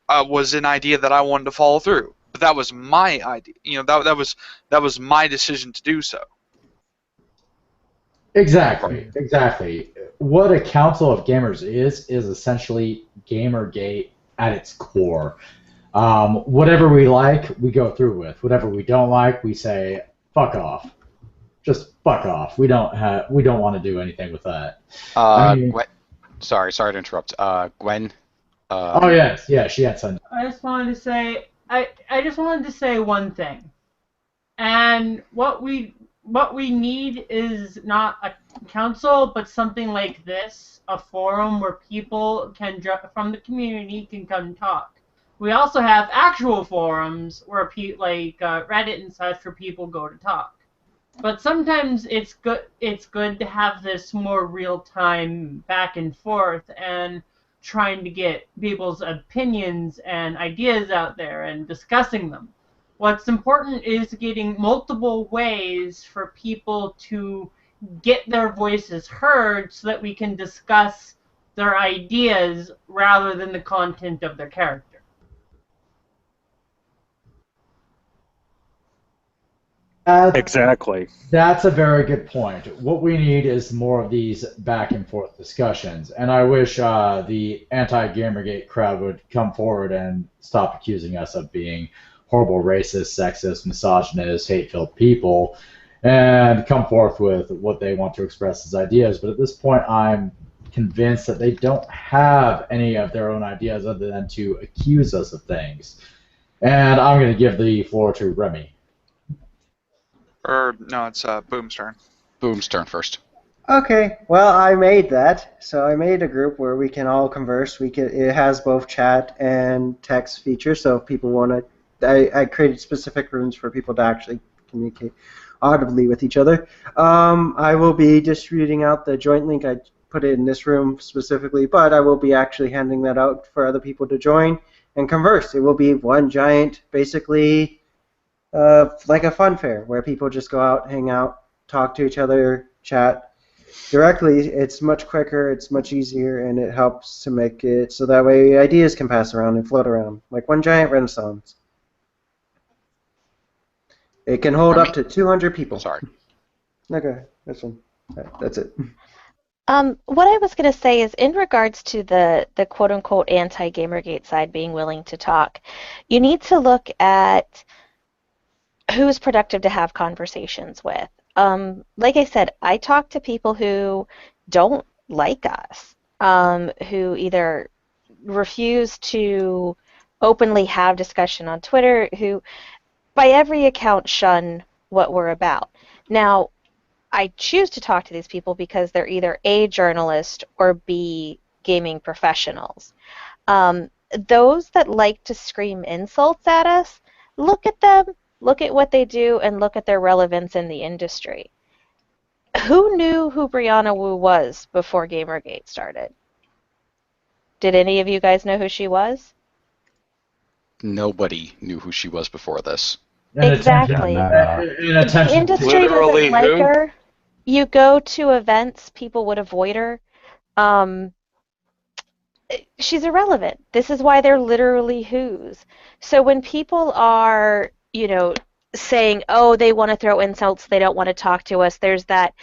was an idea that I wanted to follow through. But that was my idea. That was my decision to do so. Exactly. What a council of gamers is essentially Gamergate at its core. Whatever we like, we go through with. Whatever we don't like, we say fuck off. Just fuck off. We don't want to do anything with that. Gwen, sorry to interrupt. Gwen. Oh yes, yeah, she had some. I just wanted to say one thing, and what we need is not a council, but something like this, a forum where people from the community can come talk. We also have actual forums where like Reddit and such, where people go to talk. But sometimes it's good to have this more real-time back and forth and trying to get people's opinions and ideas out there and discussing them. What's important is getting multiple ways for people to get their voices heard so that we can discuss their ideas rather than the content of their character. Exactly. That's a very good point. What we need is more of these back and forth discussions, and I wish the anti-Gamergate crowd would come forward and stop accusing us of being horrible racist, sexist, misogynist, hate-filled people, and come forth with what they want to express as ideas. But at this point, I'm convinced that they don't have any of their own ideas other than to accuse us of things. And I'm going to give the floor to Remy. Or no, it's Boom's turn. Boom's turn first. Okay, well, I made that. So I made a group where we can all converse. It has both chat and text features, so if people want to... I created specific rooms for people to actually communicate audibly with each other. I will be distributing out the joint link. I put it in this room specifically, but I will be actually handing that out for other people to join and converse. It will be one giant, basically... like a fun fair where people just go out, hang out, talk to each other, chat directly. It's much quicker, it's much easier, and it helps to make it so that way ideas can pass around and float around like one giant renaissance. It can hold up to 200 people. Sorry. Okay, that's it. What I was going to say is, in regards to the quote-unquote anti-Gamergate side being willing to talk, you need to look at who's productive to have conversations with. Like I said, I talk to people who don't like us, who either refuse to openly have discussion on Twitter, who by every account shun what we're about. Now, I choose to talk to these people because they're either A, journalists, or B, gaming professionals. Those that like to scream insults at us, look at them, look at what they do, and look at their relevance in the industry. Who knew who Brianna Wu was before GamerGate started? Did any of you guys know who she was? Nobody knew who she was before this. Exactly. The industry Literally doesn't like who? her. You go to events, people would avoid her. She's irrelevant. This is why they're literally who's. So when people are, saying, oh, they want to throw insults, they don't want to talk to us, there's that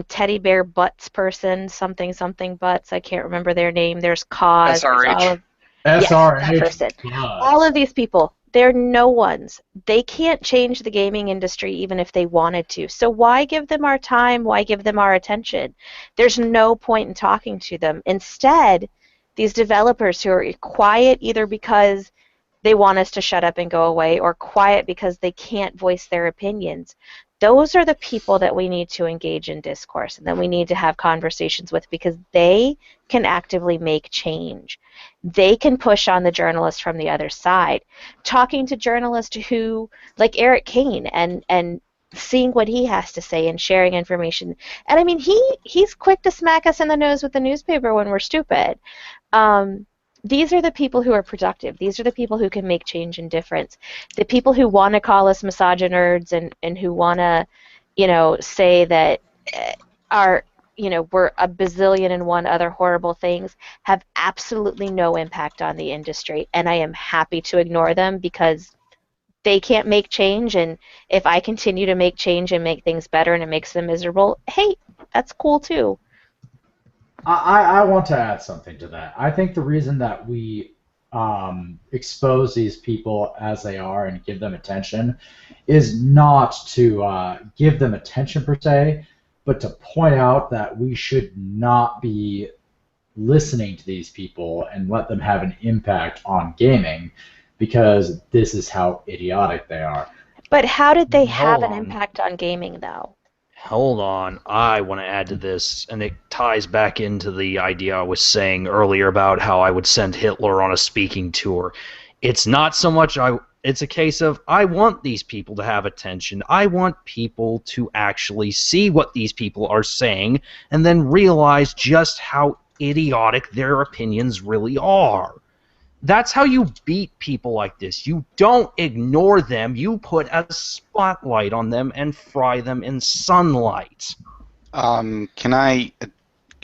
teddy bear butts person, something something butts, I can't remember their name. There's Cause. There's all SRH. of, yes, that person. All of these people, they're no ones. They can't change the gaming industry even if they wanted to. So why give them our time? Why give them our attention? There's no point in talking to them. Instead, these developers who are quiet either because they want us to shut up and go away or quiet because they can't voice their opinions, those are the people that we need to engage in discourse and that we need to have conversations with because they can actively make change. They can push on the journalists from the other side. Talking to journalists who, like Eric Kane, and seeing what he has to say and sharing information. And I mean, he's quick to smack us in the nose with the newspaper when we're stupid. These are the people who are productive. These are the people who can make change and difference. The people who want to call us nerds and who want to, say that we're a bazillion and one other horrible things have absolutely no impact on the industry. And I am happy to ignore them because they can't make change. And if I continue to make change and make things better and it makes them miserable, hey, that's cool too. I want to add something to that. I think the reason that we expose these people as they are and give them attention is not to give them attention per se, but to point out that we should not be listening to these people and let them have an impact on gaming because this is how idiotic they are. But how did they have an impact on gaming, though? Hold on, I want to add to this, and it ties back into the idea I was saying earlier about how I would send Hitler on a speaking tour. It's not so much it's a case of I want these people to have attention. I want people to actually see what these people are saying and then realize just how idiotic their opinions really are. That's how you beat people like this. You don't ignore them. You put a spotlight on them and fry them in sunlight. Can I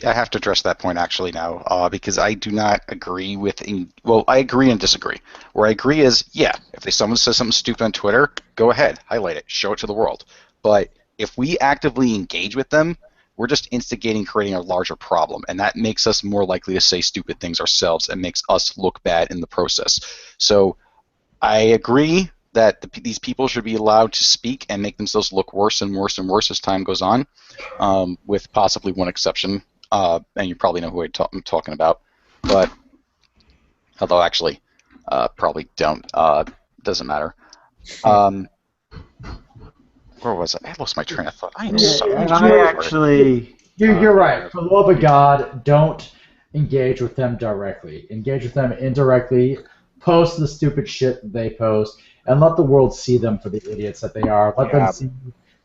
have to address that point actually now because I do not agree with. Well, I agree and disagree. Where I agree is, yeah, if someone says something stupid on Twitter, go ahead, highlight it, show it to the world. But if we actively engage with them, we're just instigating creating a larger problem, and that makes us more likely to say stupid things ourselves and makes us look bad in the process. So I agree that these people should be allowed to speak and make themselves look worse and worse and worse as time goes on, with possibly one exception, and you probably know who I'm talking about. But although actually, probably don't. Doesn't matter. Where was I? I lost my train of thought. I am sorry. You're right. For the love of God, don't engage with them directly. Engage with them indirectly. Post the stupid shit that they post, and let the world see them for the idiots that they are. Let them see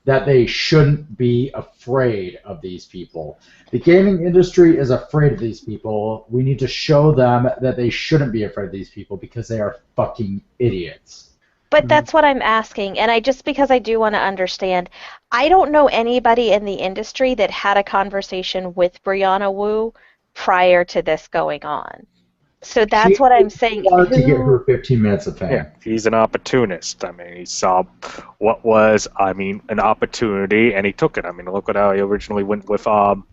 that they shouldn't be afraid of these people. The gaming industry is afraid of these people. We need to show them that they shouldn't be afraid of these people because they are fucking idiots. But that's what I'm asking, and because I do want to understand, I don't know anybody in the industry that had a conversation with Brianna Wu prior to this going on. So that's what I'm saying. She wanted to get her 15 minutes of fame. Yeah, he's an opportunist. I mean, he saw what was, an opportunity, and he took it. I mean, look at how he originally went with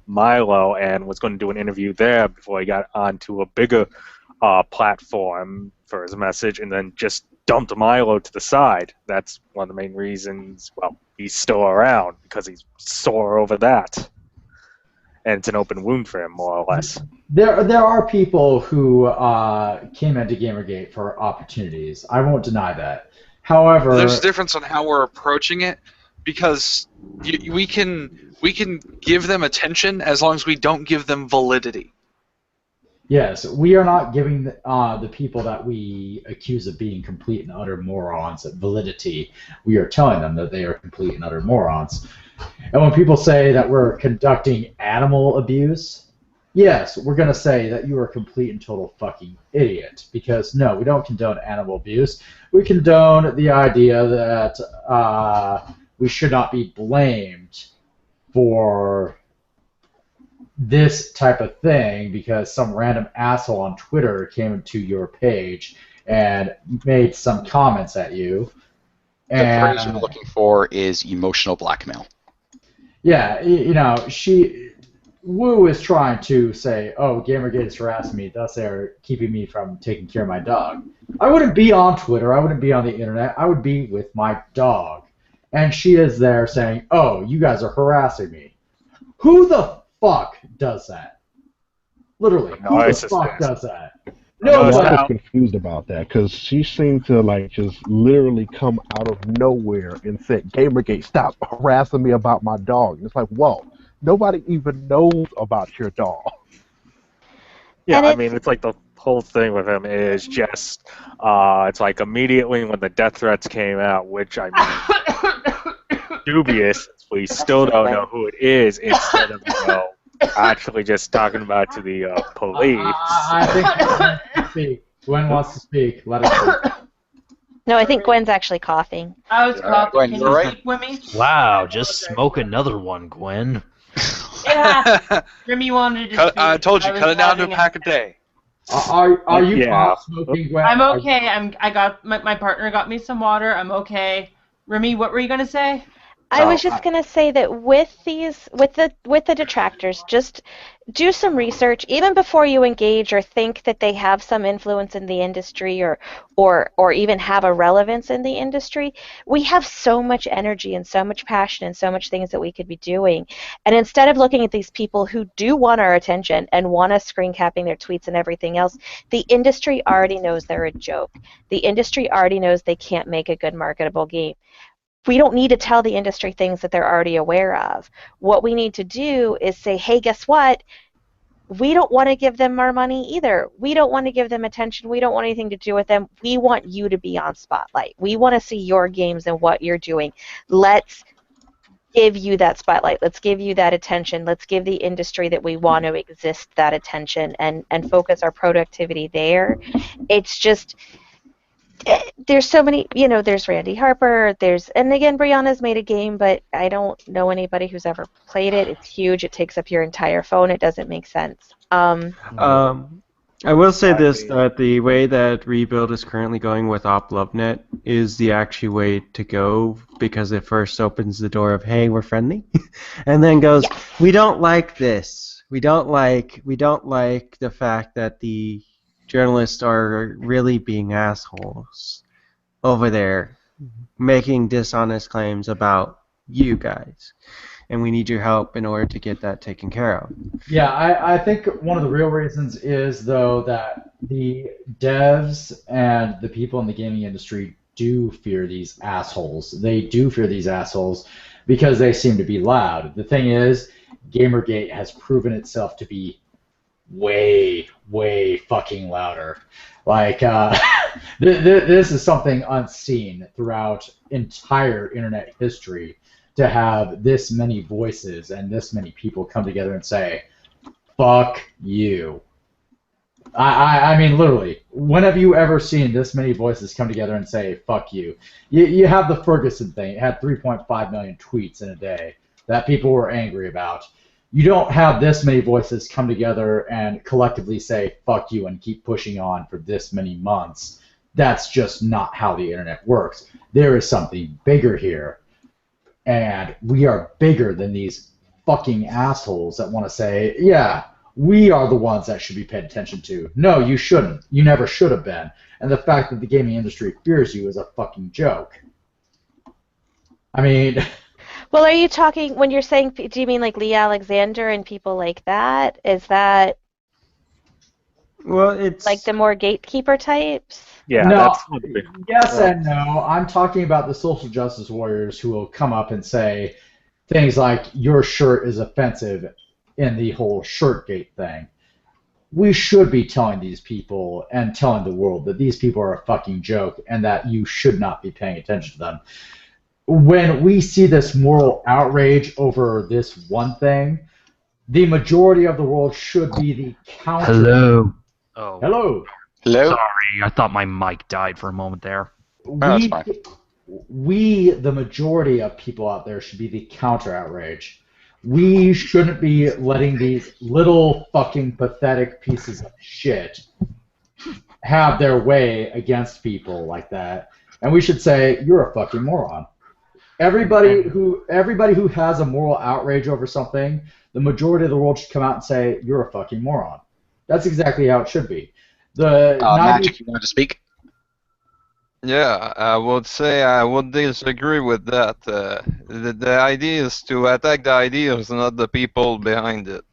Milo and was going to do an interview there before he got onto a bigger platform for his message, and then just dumped Milo to the side. That's one of the main reasons, he's still around, because he's sore over that. And it's an open wound for him, more or less. There are people who came into GamerGate for opportunities. I won't deny that. However, there's a difference on how we're approaching it. because we can give them attention as long as we don't give them validity. Yes, we are not giving the people that we accuse of being complete and utter morons validity. We are telling them that they are complete and utter morons. And when people say that we're conducting animal abuse, yes, we're going to say that you are a complete and total fucking idiot. Because, no, we don't condone animal abuse. We condone the idea that we should not be blamed for this type of thing because some random asshole on Twitter came to your page and made some comments at you. The phrase you're looking for is emotional blackmail. Yeah, Wu is trying to say, oh, GamerGate is harassing me, thus they're keeping me from taking care of my dog. I wouldn't be on Twitter, I wouldn't be on the internet, I would be with my dog. And she is there saying, oh, you guys are harassing me. Who the fuck does that? Literally, who the fuck does that? No, I was confused about that because she seemed to just literally come out of nowhere and said, "GamerGate, stop harassing me about my dog." And it's like, whoa, nobody even knows about your dog. Yeah, I mean, it's like the whole thing with him is just, it's like immediately when the death threats came out, which I mean, dubious, we still don't know who it is, instead of, actually just talking about it to the police. I think Gwen wants to speak. Let her speak. No, I think Gwen's actually coughing. I was coughing. Gwen, Can you you alright? speak with me? Wow, just smoke another one, Gwen. Yeah. Remy wanted to speak. I told you, was cut it down to a having pack a day. Are you smoking, Gwen? I'm okay. I got my partner got me some water. I'm okay. Remy, what were you gonna say? I was just gonna say that with the detractors, just do some research even before you engage or think that they have some influence in the industry or even have a relevance in the industry. We have so much energy and so much passion and so much things that we could be doing. And instead of looking at these people who do want our attention and want us screen capping their tweets and everything else, the industry already knows they're a joke. The industry already knows they can't make a good marketable game. We don't need to tell the industry things that they're already aware of. What we need to do is say, hey, guess what? We don't want to give them our money either. We don't want to give them attention. We don't want anything to do with them. We want you to be on Spotlight. We want to see your games and what you're doing. Let's give you that spotlight. Let's give you that attention. Let's give the industry that we want to exist that attention and focus our productivity there. It's just... there's so many, there's Randy Harper, and again, Brianna's made a game, but I don't know anybody who's ever played it. It's huge. It takes up your entire phone. It doesn't make sense. I will say this, that the way that Rebuild is currently going with OpLoveNet is the actual way to go, because it first opens the door of, hey, we're friendly, and then goes, we don't like this. We don't like the fact that the journalists are really being assholes over there, making dishonest claims about you guys. And we need your help in order to get that taken care of. Yeah, I think one of the real reasons is, though, that the devs and the people in the gaming industry do fear these assholes. They do fear these assholes because they seem to be loud. The thing is, GamerGate has proven itself to be way, way fucking louder. Like, this is something unseen throughout entire internet history, to have this many voices and this many people come together and say, fuck you. I mean, literally, when have you ever seen this many voices come together and say, fuck you? You have the Ferguson thing. It had 3.5 million tweets in a day that people were angry about. You don't have this many voices come together and collectively say, fuck you, and keep pushing on for this many months. That's just not how the internet works. There is something bigger here. And we are bigger than these fucking assholes that want to say, yeah, we are the ones that should be paid attention to. No, you shouldn't. You never should have been. And the fact that the gaming industry fears you is a fucking joke. I mean... Well, are you talking, when you're saying, do you mean like Lee Alexander and people like that? Is that... Well, it's Like the more gatekeeper types? Yeah, No, that's yes and no. I'm talking about the social justice warriors who will come up and say things like your shirt is offensive in the whole Shirtgate thing. We should be telling these people and telling the world that these people are a fucking joke and that you should not be paying attention to them. When we see this moral outrage over this one thing, the majority of the world should be the counter. Hello. Oh. Hello. Hello? Sorry, I thought my mic died for a moment there. that's fine. We, the majority of people out there, should be the counter outrage. We shouldn't be letting these little fucking pathetic pieces of shit have their way against people like that. And we should say, you're a fucking moron. Everybody who has a moral outrage over something, the majority of the world should come out and say, you're a fucking moron. That's exactly how it should be. Magic, you wanted to speak? Yeah, I would say I would disagree with that. The idea is to attack the ideas, not the people behind it.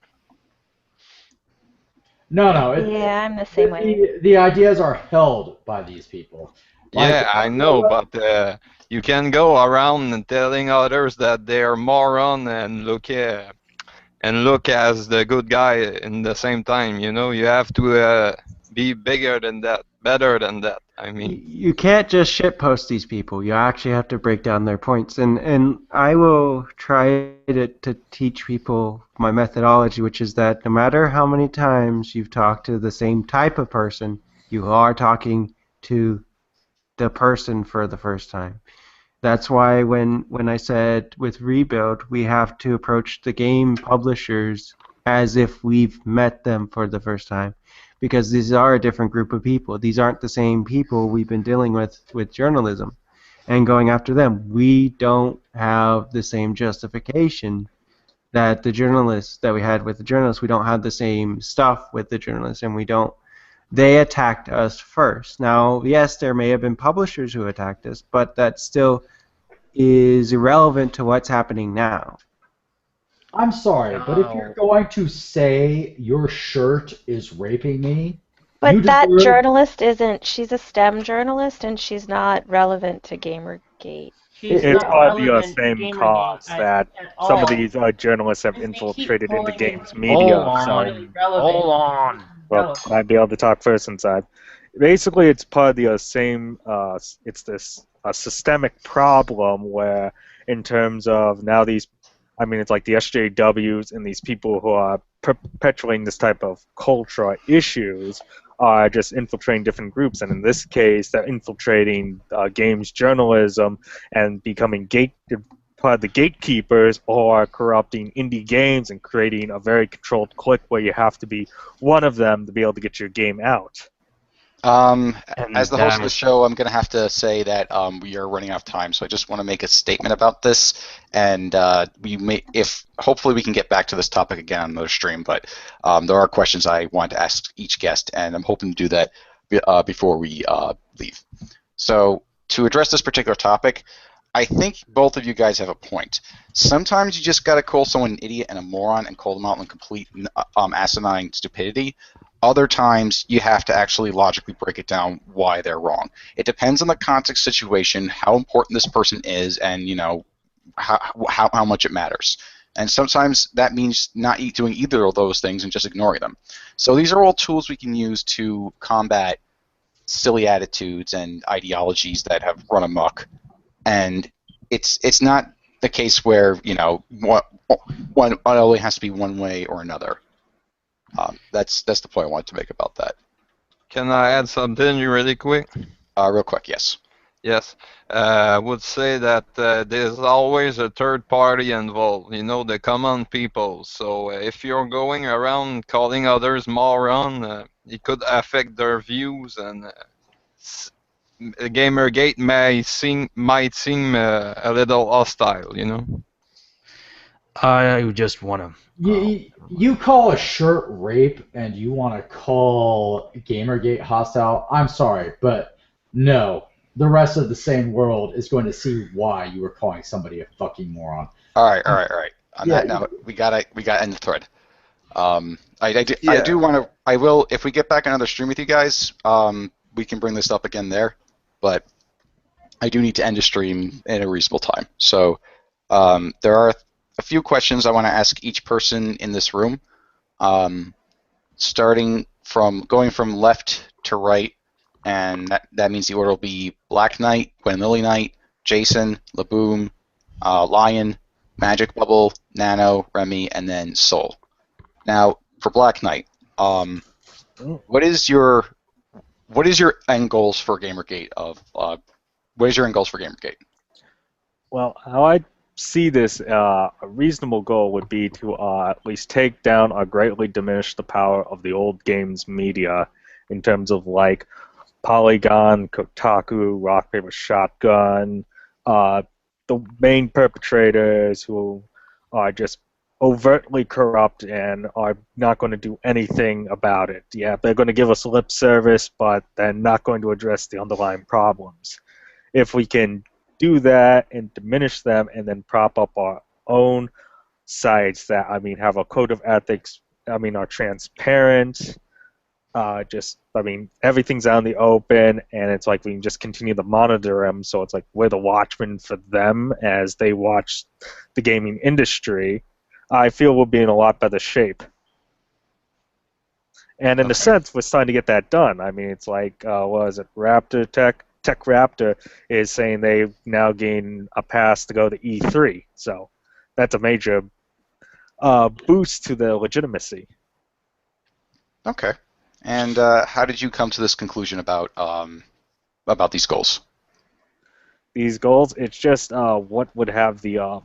No. Yeah, I'm the same way. The ideas are held by these people. Yeah, I know, but you can go around and telling others that they're moron and look as the good guy in the same time. You know, you have to be bigger than that, better than that. I mean, you can't just shitpost these people. You actually have to break down their points. And I will try to teach people my methodology, which is that no matter how many times you've talked to the same type of person, you are talking to the person for the first time. That's why when I said with Rebuild, we have to approach the game publishers as if we've met them for the first time. Because these are a different group of people. These aren't the same people we've been dealing with journalism and going after them. We don't have the same justification that the journalists that we had with the journalists. We don't have the same stuff with the journalists, and we don't. They attacked us first. Now, yes, there may have been publishers who attacked us, but that still is irrelevant to what's happening now. I'm sorry, but if you're going to say your shirt is raping me, but that journalist isn't. She's a STEM journalist, and she's not relevant to GamerGate. It's part of the same cause that some of these journalists have infiltrated into games media. Hold on. Well, I'd be able to talk first inside. Basically, it's part of the same. It's this systemic problem where, in terms of now these. I mean, it's like the SJWs and these people who are perpetuating this type of culture issues are just infiltrating different groups. And in this case, they're infiltrating games journalism and becoming part of the gatekeepers, or corrupting indie games and creating a very controlled clique where you have to be one of them to be able to get your game out. As the host of the show, I'm going to have to say that we are running out of time, so I just want to make a statement about this, and hopefully we can get back to this topic again on another stream, but there are questions I want to ask each guest, and I'm hoping to do that before we leave. So, to address this particular topic, I think both of you guys have a point. Sometimes you just got to call someone an idiot and a moron and call them out on complete asinine stupidity. Other times, you have to actually logically break it down why they're wrong. It depends on the context situation, how important this person is, and how much it matters. And sometimes that means not doing either of those things and just ignoring them. So these are all tools we can use to combat silly attitudes and ideologies that have run amok. And it's not the case where one only has to be one way or another. That's the point I wanted to make about that. Can I add something really quick? Real quick, yes. Yes. I would say that there's always a third party involved, the common people. So if you're going around calling others moron, it could affect their views, and GamerGate might seem a little hostile, I just want to... You call a shirt rape and you want to call GamerGate hostile? I'm sorry, but no. The rest of the sane world is going to see why you were calling somebody a fucking moron. All right. On that note, we gotta end the thread. I do want to. I will if we get back another stream with you guys. We can bring this up again there, but I do need to end the stream in a reasonable time. So there are a few questions I want to ask each person in this room, starting from going from left to right, and that means the order will be Black Knight, Gwen Lily Knight, Jason, Laboom, Lion, Magic Bubble, Nano, Remy, and then Soul. Now, for Black Knight, what is your end goals for GamerGate? What is your end goals for GamerGate? Well, how I see this, a reasonable goal would be to at least take down or greatly diminish the power of the old games media in terms of like Polygon, Kotaku, Rock Paper Shotgun, the main perpetrators who are just overtly corrupt and are not going to do anything about it. Yeah, they're going to give us lip service, but they're not going to address the underlying problems. If we can do that and diminish them and then prop up our own sites that, have a code of ethics, are transparent, everything's out in the open, and it's like we can just continue to monitor them, so it's like we're the watchmen for them as they watch the gaming industry. I feel we'll be in a lot better shape. And in a sense, we're starting to get that done. It's like, what is it, Raptor Tech Raptor is saying they've now gained a pass to go to E3, so that's a major boost to their legitimacy. Okay. And how did you come to this conclusion about these goals? These goals, it's just what would have the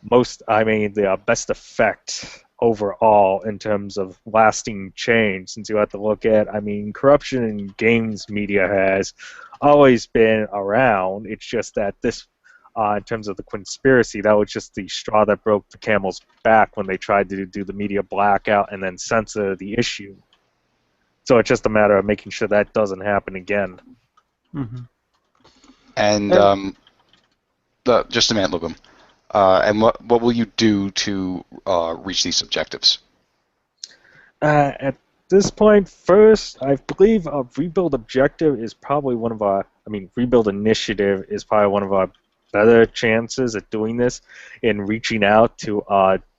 the best effect overall in terms of lasting change, since you have to look at, corruption in games media has always been around. It's just that this, in terms of the conspiracy, that was just the straw that broke the camel's back when they tried to do the media blackout and then censor the issue. So it's just a matter of making sure that doesn't happen again. Mm-hmm. And just a minute, Lugum. And what will you do to reach these objectives? At this point, first, I believe a rebuild objective is probably one of our. Rebuild initiative is probably one of our better chances at doing this in reaching out to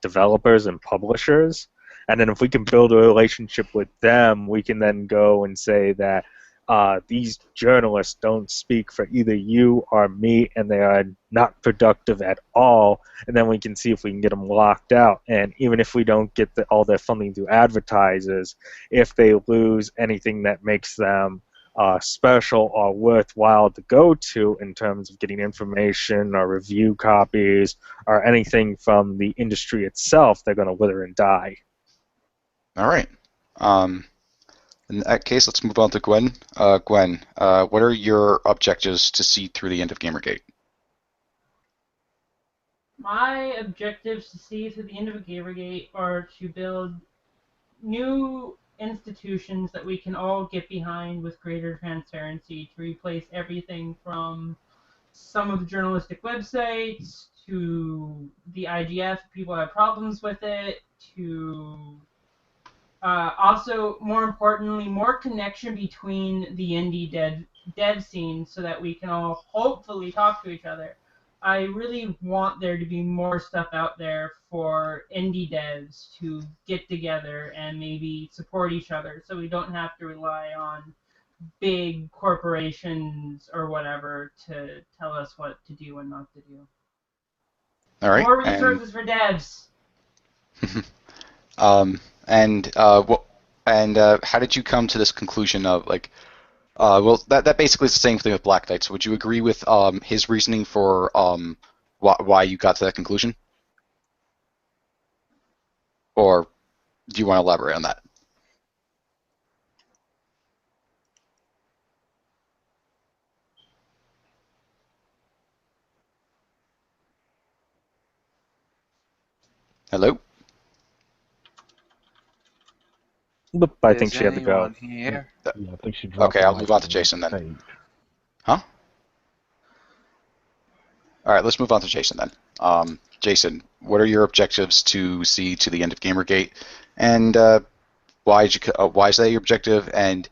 developers and publishers. And then if we can build a relationship with them, we can then go and say that these journalists don't speak for either you or me, and they are not productive at all. And then we can see if we can get them locked out. And even if we don't get all their funding through advertisers, if they lose anything that makes them special or worthwhile to go to in terms of getting information or review copies or anything from the industry itself, they're going to wither and die. All right. In that case, let's move on to Gwen. Gwen, what are your objectives to see through the end of GamerGate? My objectives to see through the end of GamerGate are to build new institutions that we can all get behind with greater transparency, to replace everything from some of the journalistic websites to the IGF, people have problems with it, to also, more importantly, more connection between the indie dev scene so that we can all hopefully talk to each other. I really want there to be more stuff out there for indie devs to get together and maybe support each other so we don't have to rely on big corporations or whatever to tell us what to do and not to do. All right. More resources for devs. How did you come to this conclusion of that basically is the same thing with Black Knight. So would you agree with his reasoning for why you got to that conclusion, or do you want to elaborate on that? Hello? I think she had to go. Yeah, I think she dropped. Okay, I'll move on to Jason then. Huh? All right, let's move on to Jason then. Jason, what are your objectives to see to the end of GamerGate, and why is that your objective, and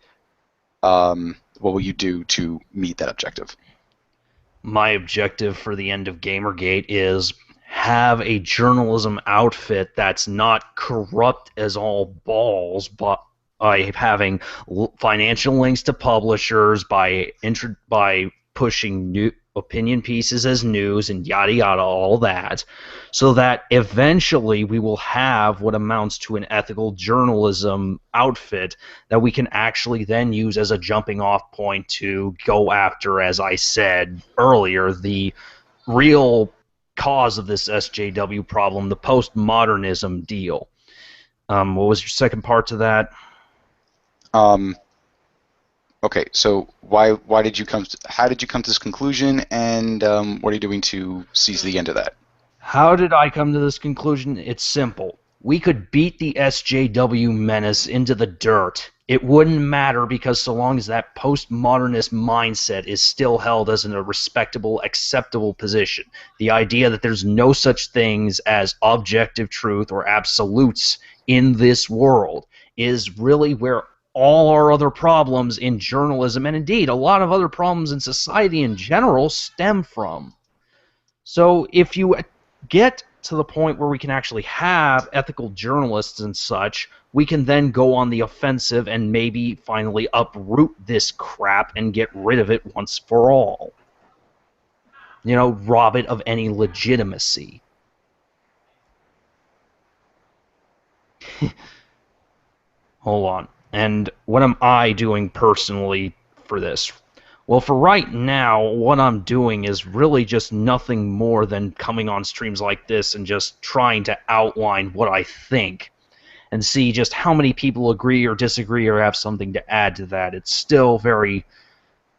what will you do to meet that objective? My objective for the end of GamerGate is have a journalism outfit that's not corrupt as all balls, but by having financial links to publishers, by pushing new opinion pieces as news and yada yada, all that, so that eventually we will have what amounts to an ethical journalism outfit that we can actually then use as a jumping off point to go after, as I said earlier, the real cause of this SJW problem, the postmodernism deal. What was your second part to that? Okay, so why did you how did you come to this conclusion, and what are you doing to seize the end of that? How did I come to this conclusion? It's simple. We could beat the SJW menace into the dirt. It wouldn't matter, because so long as that postmodernist mindset is still held as in a respectable, acceptable position, the idea that there's no such things as objective truth or absolutes in this world is really where all our other problems in journalism, and indeed a lot of other problems in society in general, stem from. So if you get to the point where we can actually have ethical journalists and such, we can then go on the offensive and maybe finally uproot this crap and get rid of it once for all. You know, rob it of any legitimacy. Hold on. And what am I doing personally for this? Well, for right now, what I'm doing is really just nothing more than coming on streams like this and just trying to outline what I think and see just how many people agree or disagree or have something to add to that. It's still very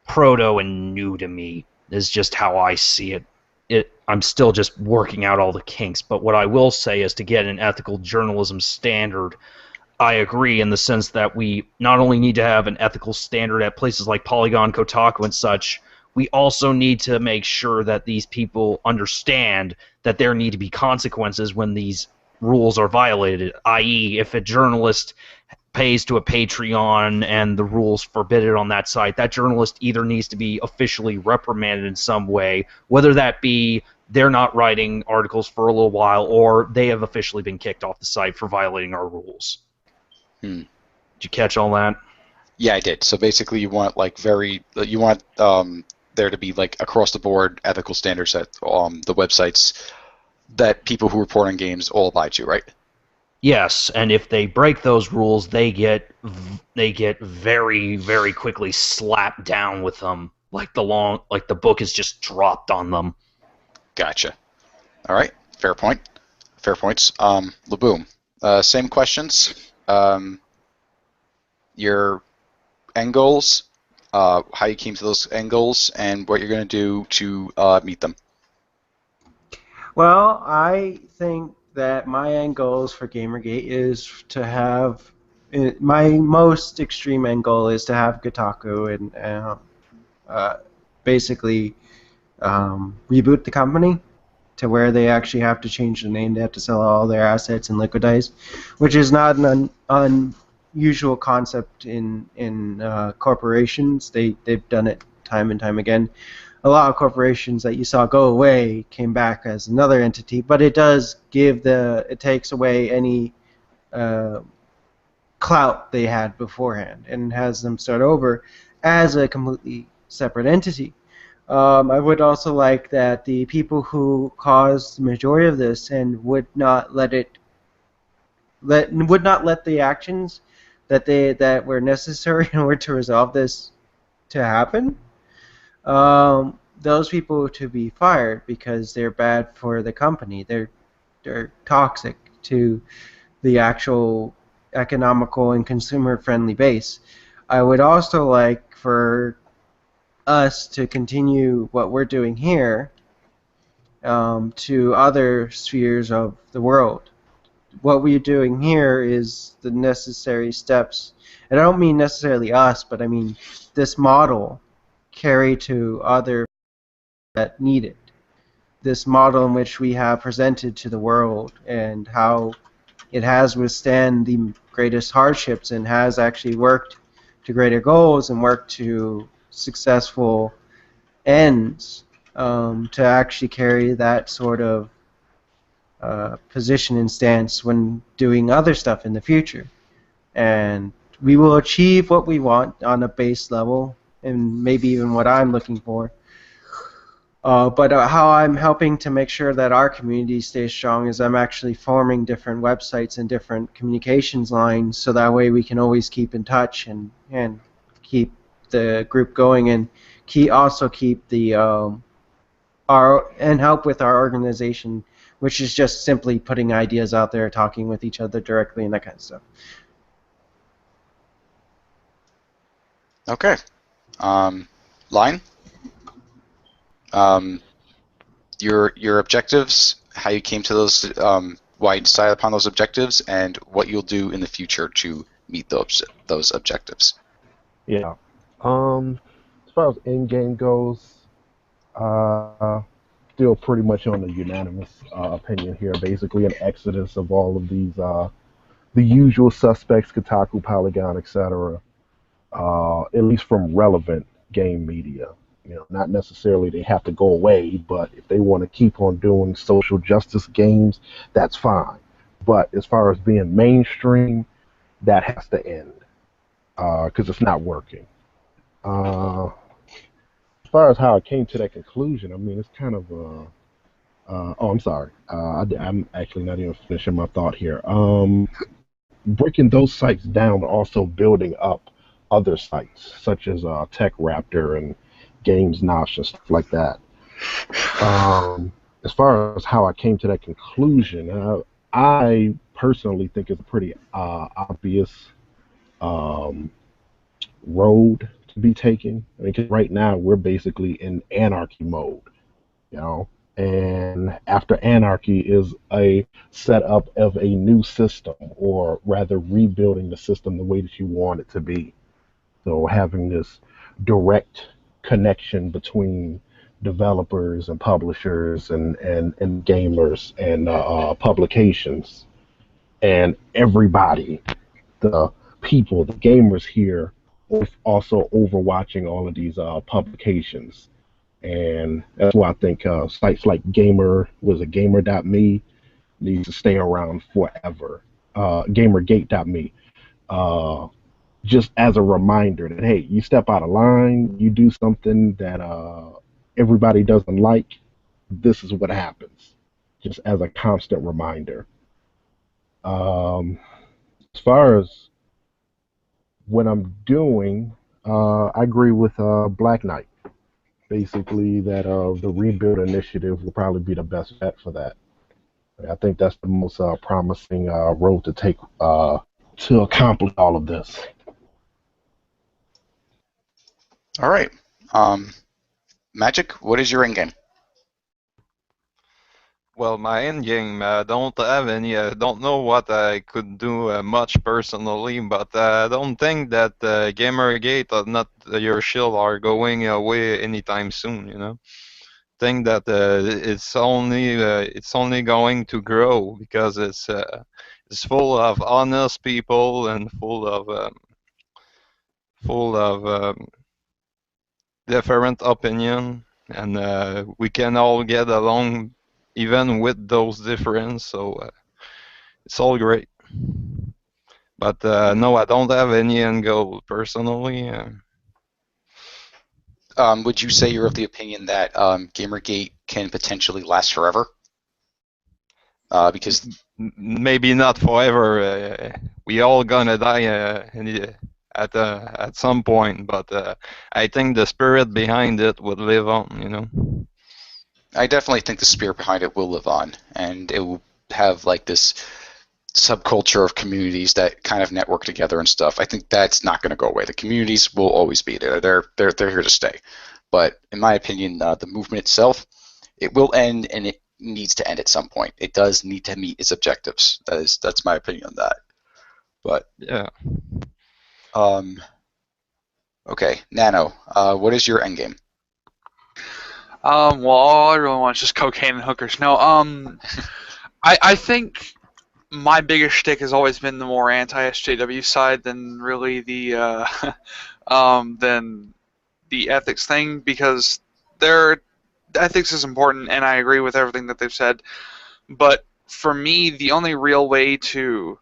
proto and new to me, is just how I see it. I'm still just working out all the kinks, but what I will say is, to get an ethical journalism standard, I agree in the sense that we not only need to have an ethical standard at places like Polygon, Kotaku, and such, we also need to make sure that these people understand that there need to be consequences when these rules are violated, i.e., if a journalist pays to a Patreon and the rules forbid it on that site, that journalist either needs to be officially reprimanded in some way, whether that be they're not writing articles for a little while or they have officially been kicked off the site for violating our rules. Did you catch all that? Yeah, I did. So basically, you want there to be like across the board ethical standards that the websites that people who report on games all abide to, right? Yes, and if they break those rules, they get very, very quickly slapped down with them, like the book is just dropped on them. Gotcha. All right, fair point. Fair points. Laboom, same questions. Your end goals, how you came to those end goals, and what you're going to do to meet them. Well, I think that my end goals for GamerGate is to have my most extreme end goal is to have Kotaku and basically reboot the company to where they actually have to change the name. They have to sell all their assets and liquidize, which is not an unusual concept in corporations. They've done it time and time again. A lot of corporations that you saw go away came back as another entity, but it does it takes away any clout they had beforehand and has them start over as a completely separate entity. I would also like that the people who caused the majority of this and would not let the actions that were necessary in order to resolve this to happen, those people to be fired because they're bad for the company. They're toxic to the actual economical and consumer-friendly base. I would also like for us to continue what we're doing here to other spheres of the world. What we're doing here is the necessary steps, and I don't mean necessarily us, but I mean this model carry to other that need it. This model in which we have presented to the world and how it has withstand the greatest hardships and has actually worked to greater goals and worked to successful ends, to actually carry that sort of position and stance when doing other stuff in the future. And we will achieve what we want on a base level, and maybe even what I'm looking for. But how I'm helping to make sure that our community stays strong is I'm actually forming different websites and different communications lines, so that way we can always keep in touch and keep the group going, and also keep the and help with our organization, which is just simply putting ideas out there, talking with each other directly, and that kind of stuff. Okay. Line? Your objectives, how you came to those, why you decided upon those objectives, and what you'll do in the future to meet those objectives. Yeah. As far as end game goes, still pretty much on the unanimous opinion here. Basically, an exodus of all of these the usual suspects, Kotaku, Polygon, etc. At least from relevant game media. You know, not necessarily they have to go away, but if they want to keep on doing social justice games, that's fine. But as far as being mainstream, that has to end because it's not working. As far as how I came to that conclusion, I mean, it's kind of oh, I'm sorry. I'm actually not even finishing my thought here. Breaking those sites down, but also building up other sites such as Tech Raptor and Games Nosh and stuff like that. As far as how I came to that conclusion, I personally think it's a pretty obvious road to be taken. I mean, 'cause right now we're basically in anarchy mode, you know. And after anarchy is a setup of a new system, or rather rebuilding the system the way that you want it to be. So having this direct connection between developers and publishers and gamers and publications and everybody, the people, the gamers here, also overwatching all of these publications. And that's why I think sites like Gamer.me needs to stay around forever. GamerGate.me. Just as a reminder that, hey, you step out of line, you do something that everybody doesn't like, this is what happens. Just as a constant reminder. As far as what I'm doing, I agree with Black Knight. Basically, that the rebuild initiative will probably be the best bet for that. I think that's the most promising road to take to accomplish all of this. All right. Magic, what is your end game? Well, my end game, don't have any. Don't know what I could do much personally, but I don't think that GamerGate or not your shield are going away anytime soon. You know, think that it's only going to grow because it's full of honest people and full of different opinion, and we can all get along even with those differences. So it's all great. But no, I don't have any end goal personally. Would you say you're of the opinion that GamerGate can potentially last forever? Because maybe not forever. We all gonna die at some point, but I think the spirit behind it would live on. You know. I definitely think the spirit behind it will live on, and it will have like this subculture of communities that kind of network together and stuff. I think that's not going to go away. The communities will always be there. They're here to stay. But in my opinion, the movement itself, it will end, and it needs to end at some point. It does need to meet its objectives. That's my opinion on that. But yeah. Okay, Nano, what is your end game? Well, all I really want is just cocaine and hookers. No, I think my biggest shtick has always been the more anti-SJW side than really the than the ethics thing, because their ethics is important, and I agree with everything that they've said. But for me, the only real way to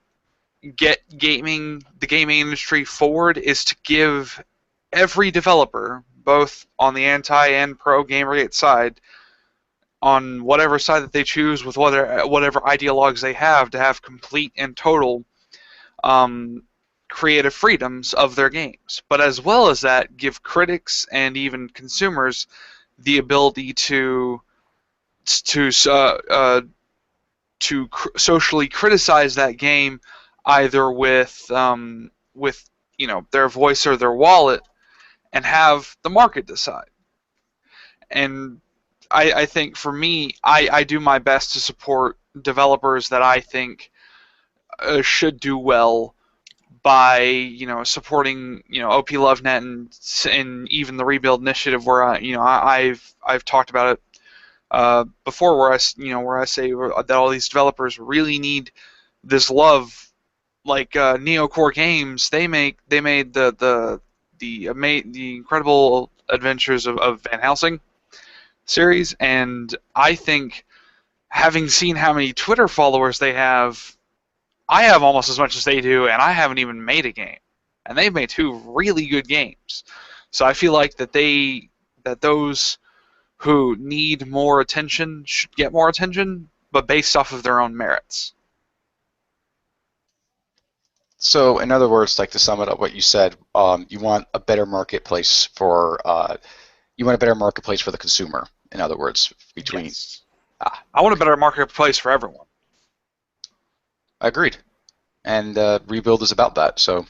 get the gaming industry forward is to give every developer, both on the anti and pro GamerGate side, on whatever side that they choose, with whatever ideologues they have, to have complete and total creative freedoms of their games. But as well as that, give critics and even consumers the ability to socially criticize that game, either with their voice or their wallet, and have the market decide. And I think for me, I do my best to support developers that I think should do well by supporting OP LoveNet and even the Rebuild Initiative, where I've talked about it before, where I say that all these developers really need this love. Like Neocore Games, they made the incredible adventures of Van Helsing series, and I think, having seen how many Twitter followers they have, I have almost as much as they do, and I haven't even made a game, and they've made 2 really good games. So I feel like that those who need more attention should get more attention, but based off of their own merits. So, in other words, like to sum it up, what you said, you want a better marketplace for the consumer. In other words, between. Yes. I want a better marketplace for everyone. Agreed, and Rebuild is about that. So,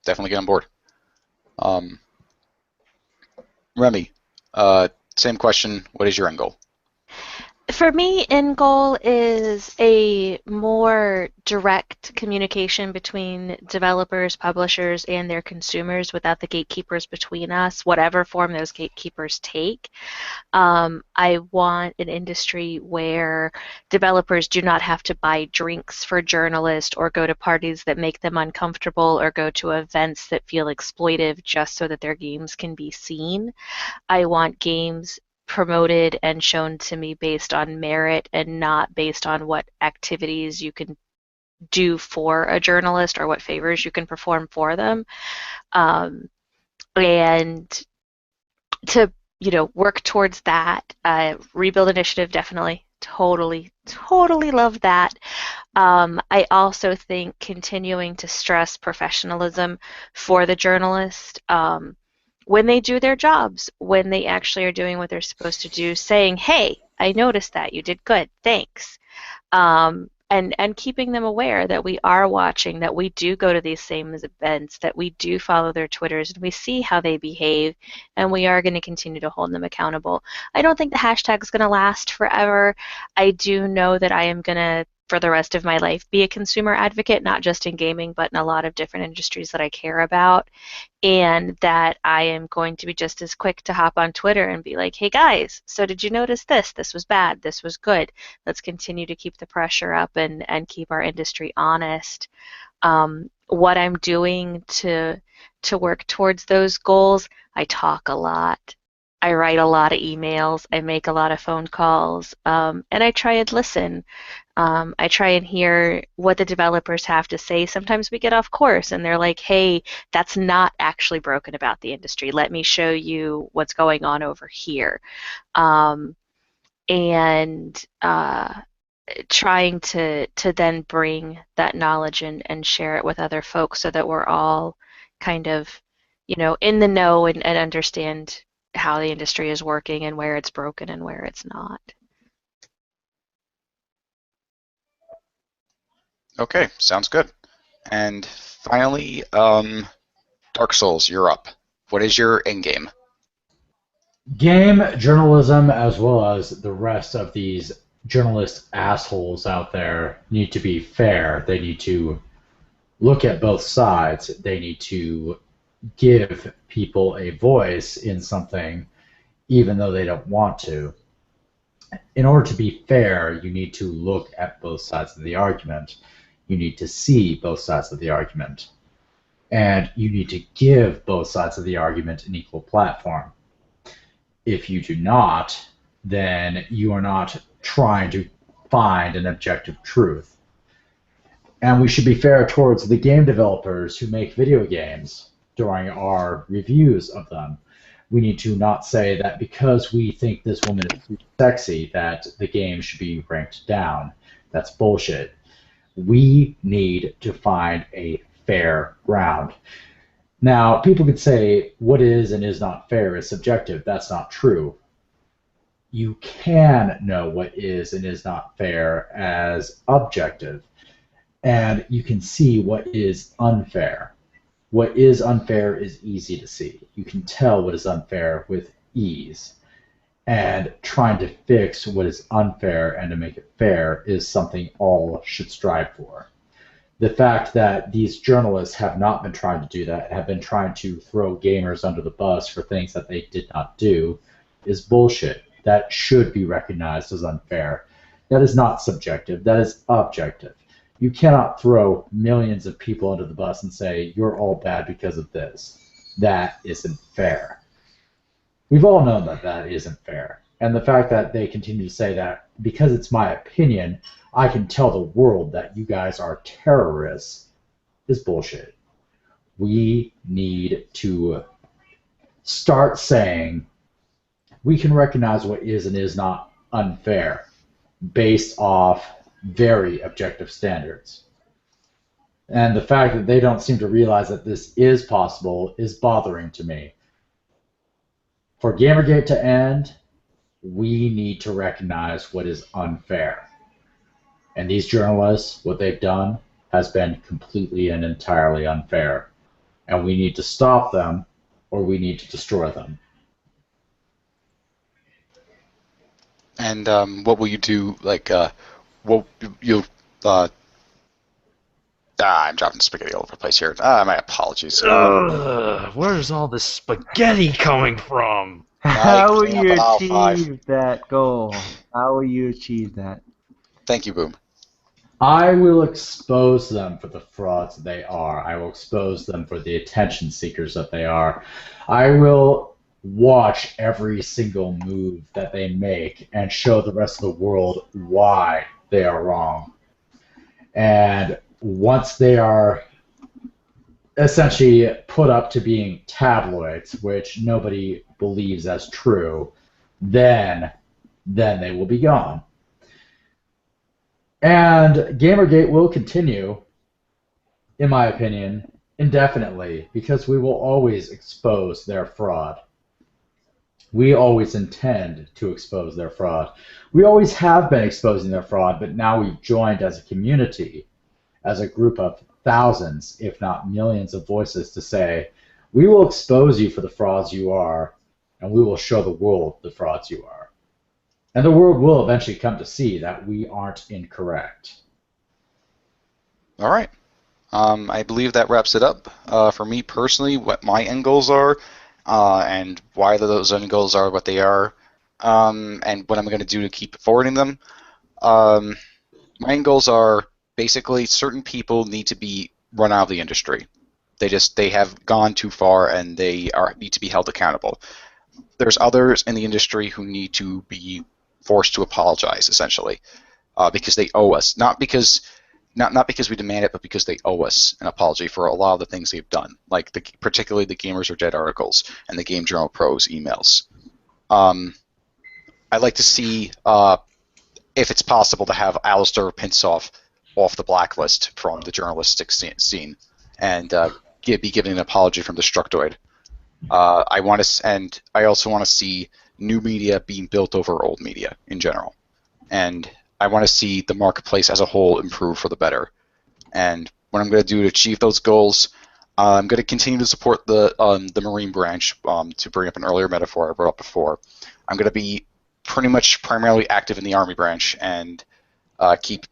definitely get on board. Remy, same question. What is your end goal? For me, end goal is a more direct communication between developers, publishers, and their consumers without the gatekeepers between us, whatever form those gatekeepers take. I want an industry where developers do not have to buy drinks for journalists or go to parties that make them uncomfortable or go to events that feel exploitive just so that their games can be seen. I want games promoted and shown to me based on merit and not based on what activities you can do for a journalist or what favors you can perform for them. And to work towards that, Rebuild Initiative, definitely, totally love that. I also think continuing to stress professionalism for the journalist, when they do their jobs, when they actually are doing what they're supposed to do, saying, hey, I noticed that, you did good, thanks. And keeping them aware that we are watching, that we do go to these same events, that we do follow their Twitters, and we see how they behave, and we are going to continue to hold them accountable. I don't think the hashtag is going to last forever. I do know that I am going to, for the rest of my life, be a consumer advocate, not just in gaming, but in a lot of different industries that I care about, and that I am going to be just as quick to hop on Twitter and be like, hey guys, so did you notice this? This was bad, this was good. Let's continue to keep the pressure up and keep our industry honest. What I'm doing to work towards those goals, I talk a lot. I write a lot of emails, I make a lot of phone calls, and I try and listen. I try and hear what the developers have to say. Sometimes we get off course and they're like, hey, that's not actually broken about the industry. Let me show you what's going on over here. And trying to then bring that knowledge and share it with other folks so that we're all kind of, in the know and understand how the industry is working and where it's broken and where it's not. Okay, sounds good. And finally, Dark Souls, you're up. What is your end game? Game journalism, as well as the rest of these journalist assholes out there, need to be fair. They need to look at both sides. They need to give people a voice in something, even though they don't want to. In order to be fair, you need to look at both sides of the argument. You need to see both sides of the argument. And you need to give both sides of the argument an equal platform. If you do not, then you are not trying to find an objective truth. And we should be fair towards the game developers who make video games during our reviews of them. We need to not say that because we think this woman is too sexy that the game should be ranked down. That's bullshit. We need to find a fair ground. Now, people could say what is and is not fair is subjective. That's not true. You can know what is and is not fair as objective, and you can see what is unfair. What is unfair is easy to see. You can tell what is unfair with ease. And trying to fix what is unfair and to make it fair is something all should strive for. The fact that these journalists have not been trying to do that, have been trying to throw gamers under the bus for things that they did not do, is bullshit. That should be recognized as unfair. That is not subjective. That is objective. You cannot throw millions of people under the bus and say, you're all bad because of this. That isn't fair. We've all known that that isn't fair. And the fact that they continue to say that because it's my opinion, I can tell the world that you guys are terrorists is bullshit. We need to start saying we can recognize what is and is not unfair based off very objective standards. And the fact that they don't seem to realize that this is possible is bothering to me. For GamerGate to end, we need to recognize what is unfair. And these journalists, what they've done has been completely and entirely unfair. And we need to stop them, or we need to destroy them. And what will you do? Like, what you'll? I'm dropping spaghetti all over the place here. My apologies. Where's all this spaghetti coming from? How will you achieve that goal? How will you achieve that? Thank you, Boom. I will expose them for the frauds they are. I will expose them for the attention seekers that they are. I will watch every single move that they make and show the rest of the world why they are wrong. And once they are essentially put up to being tabloids, which nobody believes as true, then they will be gone. And Gamergate will continue, in my opinion, indefinitely, because we will always expose their fraud. We always intend to expose their fraud. We always have been exposing their fraud, but now we've joined as a community, as a group of thousands, if not millions of voices to say, we will expose you for the frauds you are, and we will show the world the frauds you are. And the world will eventually come to see that we aren't incorrect. All right. I believe that wraps it up. For me personally, what my end goals are, and why those end goals are what they are, and what I'm going to do to keep forwarding them. My end goals are basically certain people need to be run out of the industry. They have gone too far, and they need to be held accountable. There's others in the industry who need to be forced to apologize, essentially, because they owe us, not because we demand it, but because they owe us an apology for a lot of the things they've done, like particularly the Gamers Are Dead articles and the Game Journal Pros emails. I'd like to see, if it's possible, to have Alistair Pinsoff off the blacklist from the journalistic scene, and be given an apology from Destructoid. I also want to see new media being built over old media in general, and I want to see the marketplace as a whole improve for the better. And what I'm going to do to achieve those goals, I'm going to continue to support the Marine branch. To bring up an earlier metaphor I brought up before, I'm going to be pretty much primarily active in the Army branch and keep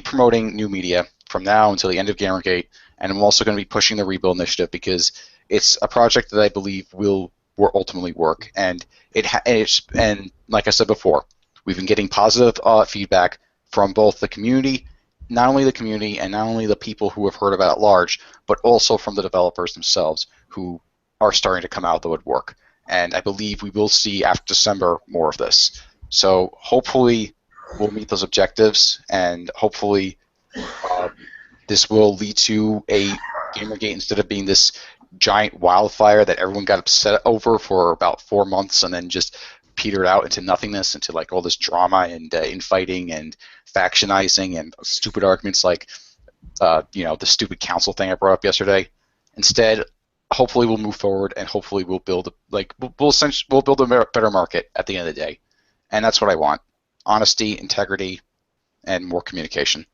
promoting new media from now until the end of Gamergate. And I'm also going to be pushing the Rebuild Initiative because it's a project that I believe will ultimately work. And and like I said before, we've been getting positive feedback from both the community not only the community and not only the people who have heard about it at large, but also from the developers themselves who are starting to come out of the woodwork. And I believe we will see after December more of this. So hopefully we'll meet those objectives, and hopefully this will lead to a GamerGate instead of being this giant wildfire that everyone got upset over for about 4 months and then just petered out into nothingness, into like all this drama and infighting and factionizing and stupid arguments like the stupid council thing I brought up yesterday. Instead, hopefully we'll move forward and hopefully we'll build we'll build a better market at the end of the day, and that's what I want: honesty, integrity, and more communication.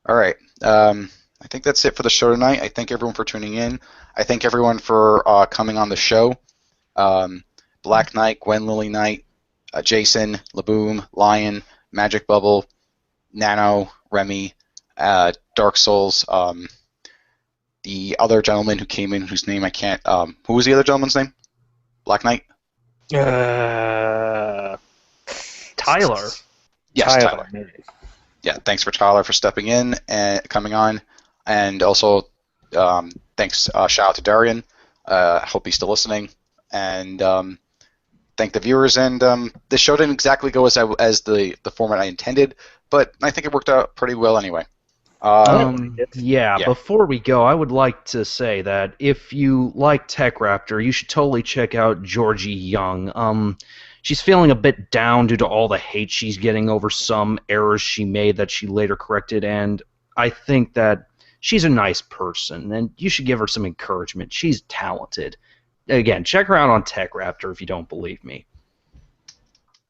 All right. I think that's it for the show tonight. I thank everyone for tuning in. I thank everyone for coming on the show. Black Knight, Gwen Lily Knight, Jason, Laboom, Lion, Magic Bubble, Nano, Remy, Dark Souls, the other gentleman who came in whose name I can't... who was the other gentleman's name? Black Knight? Tyler. Yes, Tyler. Yeah, thanks for Tyler for stepping in and coming on. And also, thanks, shout out to Darian. Hope he's still listening. And thank the viewers. And the show didn't exactly go as the format I intended, but I think it worked out pretty well anyway. Before we go, I would like to say that if you like Tech Raptor, you should totally check out Georgie Young. She's feeling a bit down due to all the hate she's getting over some errors she made that she later corrected, and I think that she's a nice person, and you should give her some encouragement. She's talented. Again, check her out on Tech Raptor if you don't believe me.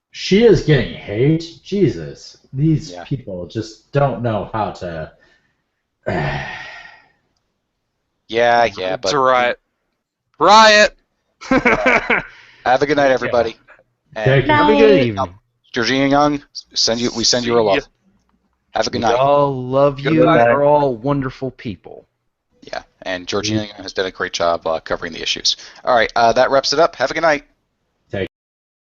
She is getting hate? Jesus. These people just don't know how to... but... It's a riot. Riot! Have a good night, everybody. Thank you. Have a good evening. Georgina Young, we send you our love. Have a good night. We all love you. You're all wonderful people. Yeah, and Georgina Young has done a great job covering the issues. All right, that wraps it up. Have a good night.